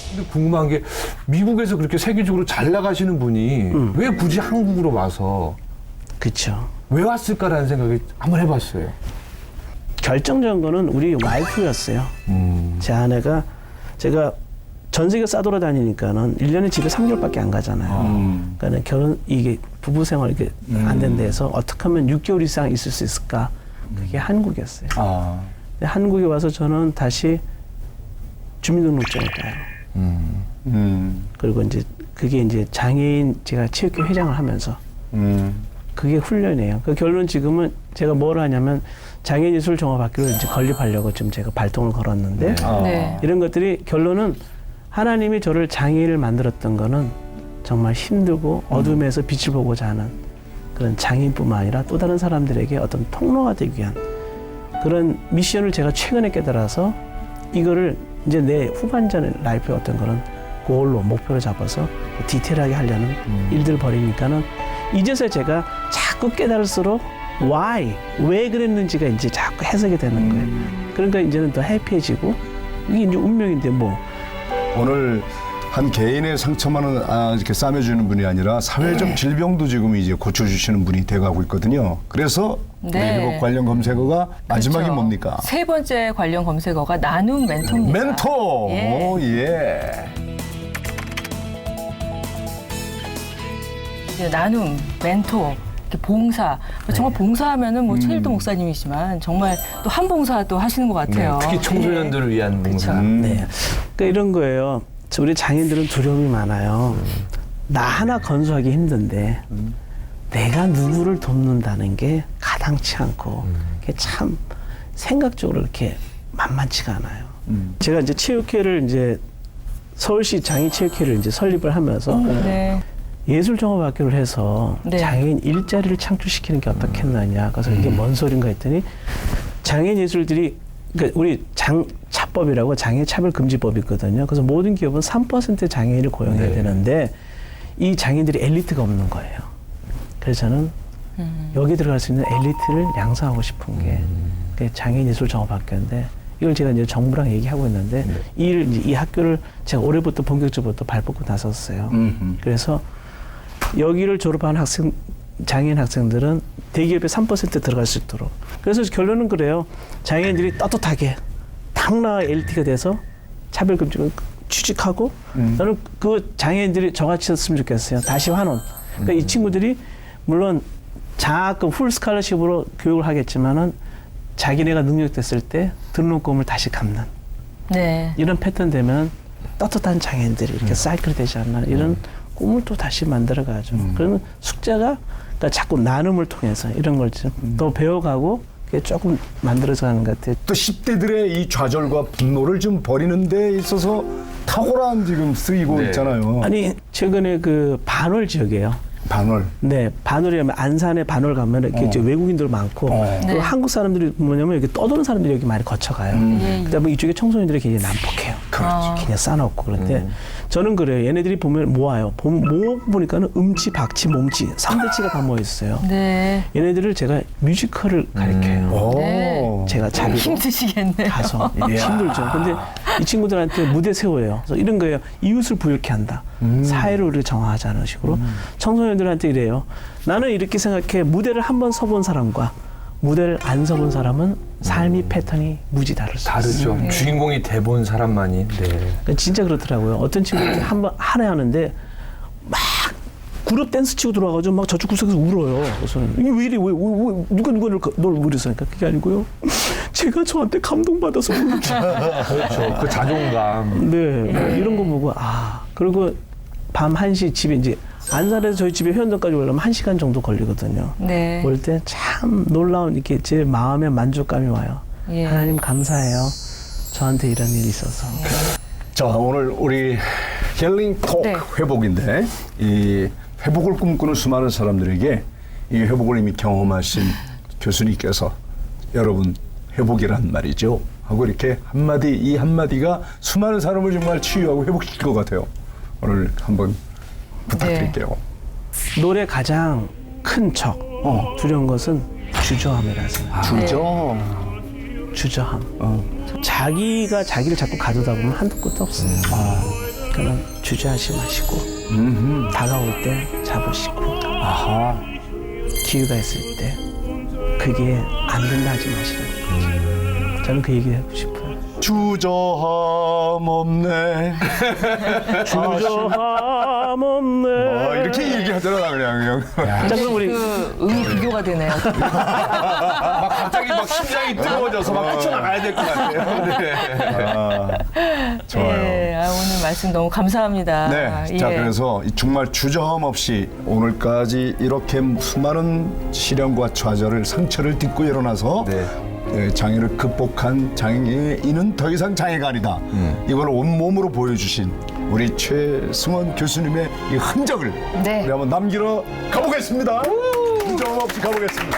근데 궁금한 게 미국에서 그렇게 세계적으로 잘 나가시는 분이 왜 굳이 한국으로 와서 그렇죠. 왜 왔을까라는 생각을 한번 해봤어요. 결정적인 거는 우리 와이프였어요. 제 아내가 제가 전 세계 싸돌아다니니까는 1년에 집에 3개월밖에 안 가잖아요. 그러니까 결혼 이게 부부 생활 이게 안 된 데서 어떻게 하면 6개월 이상 있을 수 있을까? 그게 한국이었어요. 근데 한국에 와서 저는 다시 주민등록증을 따요. 그리고 이제 그게 이제 장애인 제가 체육회 회장을 하면서 그게 훈련이에요. 그 결론 지금은 제가 뭘 하냐면 장애인 예술 종합학교를 이제 건립하려고 지금 제가 발동을 걸었는데 네. 이런 것들이 결론은 하나님이 저를 장애인을 만들었던 거는 정말 힘들고 어둠에서 빛을 보고자 하는 그런 장애인뿐만 아니라 또 다른 사람들에게 어떤 통로가 되기 위한 그런 미션을 제가 최근에 깨달아서 이거를 이제 내 후반전 라이프의 어떤 거는 그걸로 목표를 잡아서 디테일하게 하려는 일들을 벌이니까는 이제서 제가 자꾸 깨달을수록 why, 왜 그랬는지가 이제 자꾸 해석이 되는 거예요. 그러니까 이제는 더 해피해지고 이게 이제 운명인데 뭐. 오늘 한 개인의 상처만은 이렇게 싸매주는 분이 아니라 사회적 질병도 지금 이제 고쳐주시는 분이 돼가고 있거든요. 그래서 네. 네이버 관련 검색어가 마지막이 그렇죠. 뭡니까? 세 번째 관련 검색어가 나눔 멘토입니다. 멘토. 예. 오, 예. 이제 나눔, 멘토, 이렇게 봉사. 정말 봉사하면은 뭐 최일도 목사님이지만 정말 또 한 봉사 또 하시는 것 같아요. 특히 청소년들을 위한 봉사. 네. 그러니까 이런 거예요. 우리 장애인들은 두려움이 많아요. 나 하나 건수하기 힘든데 내가 누구를 돕는다는 게 가당치 않고 그게 참 생각적으로 이렇게 만만치가 않아요. 제가 이제 체육회를 이제 서울시 장애체육회를 이제 설립을 하면서 네. 예술종합학교를 해서 네. 장애인 일자리를 창출시키는 게 어떻겠느냐. 그래서 이게 뭔 소린가 했더니 장애인 예술들이 그러니까 우리 장차법이라고 장애차별금지법이 있거든요. 그래서 모든 기업은 3% 장애인을 고용해야 되는데 이 장애인들이 엘리트가 없는 거예요. 그래서 저는 여기 들어갈 수 있는 엘리트를 양성하고 싶은 게 그게 장애인 예술종합학교인데 이걸 제가 이제 정부랑 얘기하고 있는데 이 학교를 제가 올해부터 본격적으로 발벗고 나섰어요. 그래서 여기를 졸업한 장애인 학생들은 대기업에 3% 들어갈 수 있도록. 그래서 결론은 그래요. 장애인들이 떳떳하게 당나라 엘리트가 돼서 차별금지를 취직하고 저는 그 장애인들이 저같이 했으면 좋겠어요. 다시 환원. 그러니까 이 친구들이 물론 장학금 풀 스칼러십으로 교육을 하겠지만은 자기네가 능력됐을 때 등록금을 다시 갚는 네. 이런 패턴 되면 떳떳한 장애인들이 이렇게 사이클이 되지 않나 이런 꿈을 또 다시 만들어가죠. 그러면 숙제가 그러니까 자꾸 나눔을 통해서 이런 걸 좀 더 배워가고 그게 조금 만들어가는 것 같아요. 또 10대들의 이 좌절과 분노를 좀 버리는 데 있어서 탁월한 지금 쓰이고 네. 있잖아요. 아니 최근에 그 반월 지역이에요. 반월. 네, 반월이라면 안산에 반월 가면 이렇게 이제 외국인들 많고 그리고 네. 한국 사람들이 뭐냐면 이렇게 떠도는 사람들이 여기 많이 거쳐가요. 그다음에 이쪽에 청소년들이 굉장히 난폭해요. 그냥 싸놓고 그런데 저는 그래요. 얘네들이 보면 모아요. 모으니까는 음치, 박치, 몸치, 3대치가 다 모여 있어요. 네. 얘네들을 제가 뮤지컬을 가르쳐요. 오. 네. 제가 자기도 힘드시겠네요. 가서 힘들죠. 근데 이 친구들한테 무대 세워요. 그래서 이런 거예요. 이웃을 부유케 한다. 사회를 우리가 정화하자는 식으로 청소년들한테 이래요. 나는 이렇게 생각해. 무대를 한 번 서본 사람과 무대를 안 서본 사람은 삶의 패턴이 무지 다를 수 있어요. 다르죠. 주인공이 돼본 사람만이. 네. 그러니까 진짜 그렇더라고요. 어떤 친구들이 한번 하나 하는데 막 그룹 댄스 치고 들어와가지고 막 저쪽 구석에서 울어요. 그래서 이게 왜 이래? 왜 누가 널 울었으니까 그게 아니고요. 제가 저한테 감동받아서 울었죠. 그렇죠. 그 자존감. 네, 뭐 이런 거 보고 그리고 밤 1시 집에 이제 안산에서 저희 집에 회원동까지 오려면 1시간 정도 걸리거든요. 네. 올 때 참 놀라운 이렇게 제 마음에 만족감이 와요. 예. 하나님 감사해요. 저한테 이런 일이 있어서. 자, 오늘 우리 힐링 톡 네. 회복인데 이 회복을 꿈꾸는 수많은 사람들에게 이 회복을 이미 경험하신 교수님께서 여러분 회복이란 말이죠 하고 이렇게 한마디 이 한마디가 수많은 사람을 정말 치유하고 회복시킬 것 같아요. 오늘 한번 부탁드릴게요. 노래 가장 큰 적, 두려운 것은 주저함이라는 생각. 주죠. 주저함. 자기가 자기를 자꾸 가두다 보면 한도 끝도 없어요. 그러면 주저하지 마시고 다가올 때 잡으시고 기회가 있을 때 그게 안 된다 하지 마시라고. 저는 그 얘기 하고 싶어요. 주저함 없네. 주저함 없네. 이렇게 얘기하더라 그냥. 자, 그럼 우리 그 음이 비교가 되네요. 막 갑자기 막 심장이 뜨거워져서 막 뛰쳐나가야 될 것 같아요. 네. 좋아요. 네, 오늘 말씀 너무 감사합니다. 네. 자, 예. 그래서 정말 주저함 없이 오늘까지 이렇게 수많은 시련과 좌절을 상처를 딛고 일어나서 장애를 극복한 장애인은 더 이상 장애가 아니다. 이걸 온몸으로 보여주신 우리 최승원 교수님의 이 흔적을 네. 우리 한번 남기러 가보겠습니다. 주저함 없이 가보겠습니다.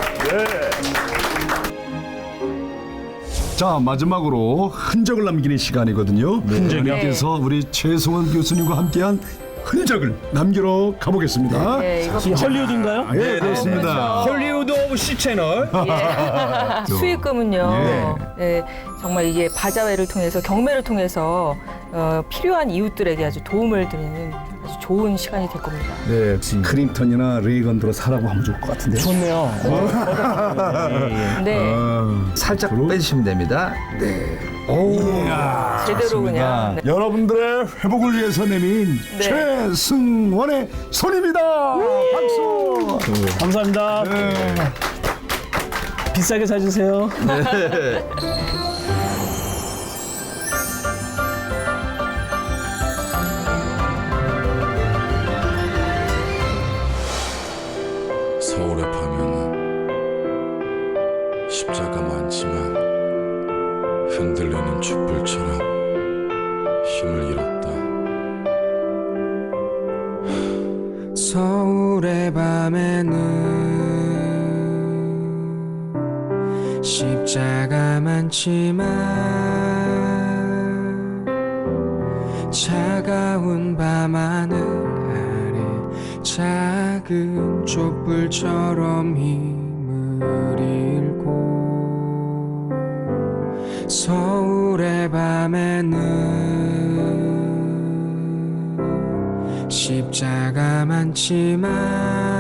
자, 마지막으로 흔적을 남기는 시간이거든요. 흔적이요? 우리 최승원 교수님과 함께한 흔적을 남기러 가보겠습니다. 네, 이거 헐리우드인가요? 네, 그렇습니다. 헐리우드 오브 C 채널. 수익금은요. 네, 정말 이게 바자회를 통해서 경매를 통해서 필요한 이웃들에게 아주 도움을 드리는 아주 좋은 시간이 될 겁니다. 네, 클린턴이나 레이건으로 사라고 하면 좋을 것 같은데. 좋네요. 네, 살짝 빼주시면 됩니다. 제대로 그냥. 네. 여러분들의 회복을 위해서 내민 네. 최승원의 손입니다. 박수. 감사합니다. 비싸게 사주세요. 서울의 밤에는 십자가 많지만 흔들리는 촛불처럼 힘을 잃었다. 서울의 밤에는 십자가 많지만 차가운 밤하늘 아래 작은 촛불처럼 힘을 잃고 서울의 밤에는 십자가 많지만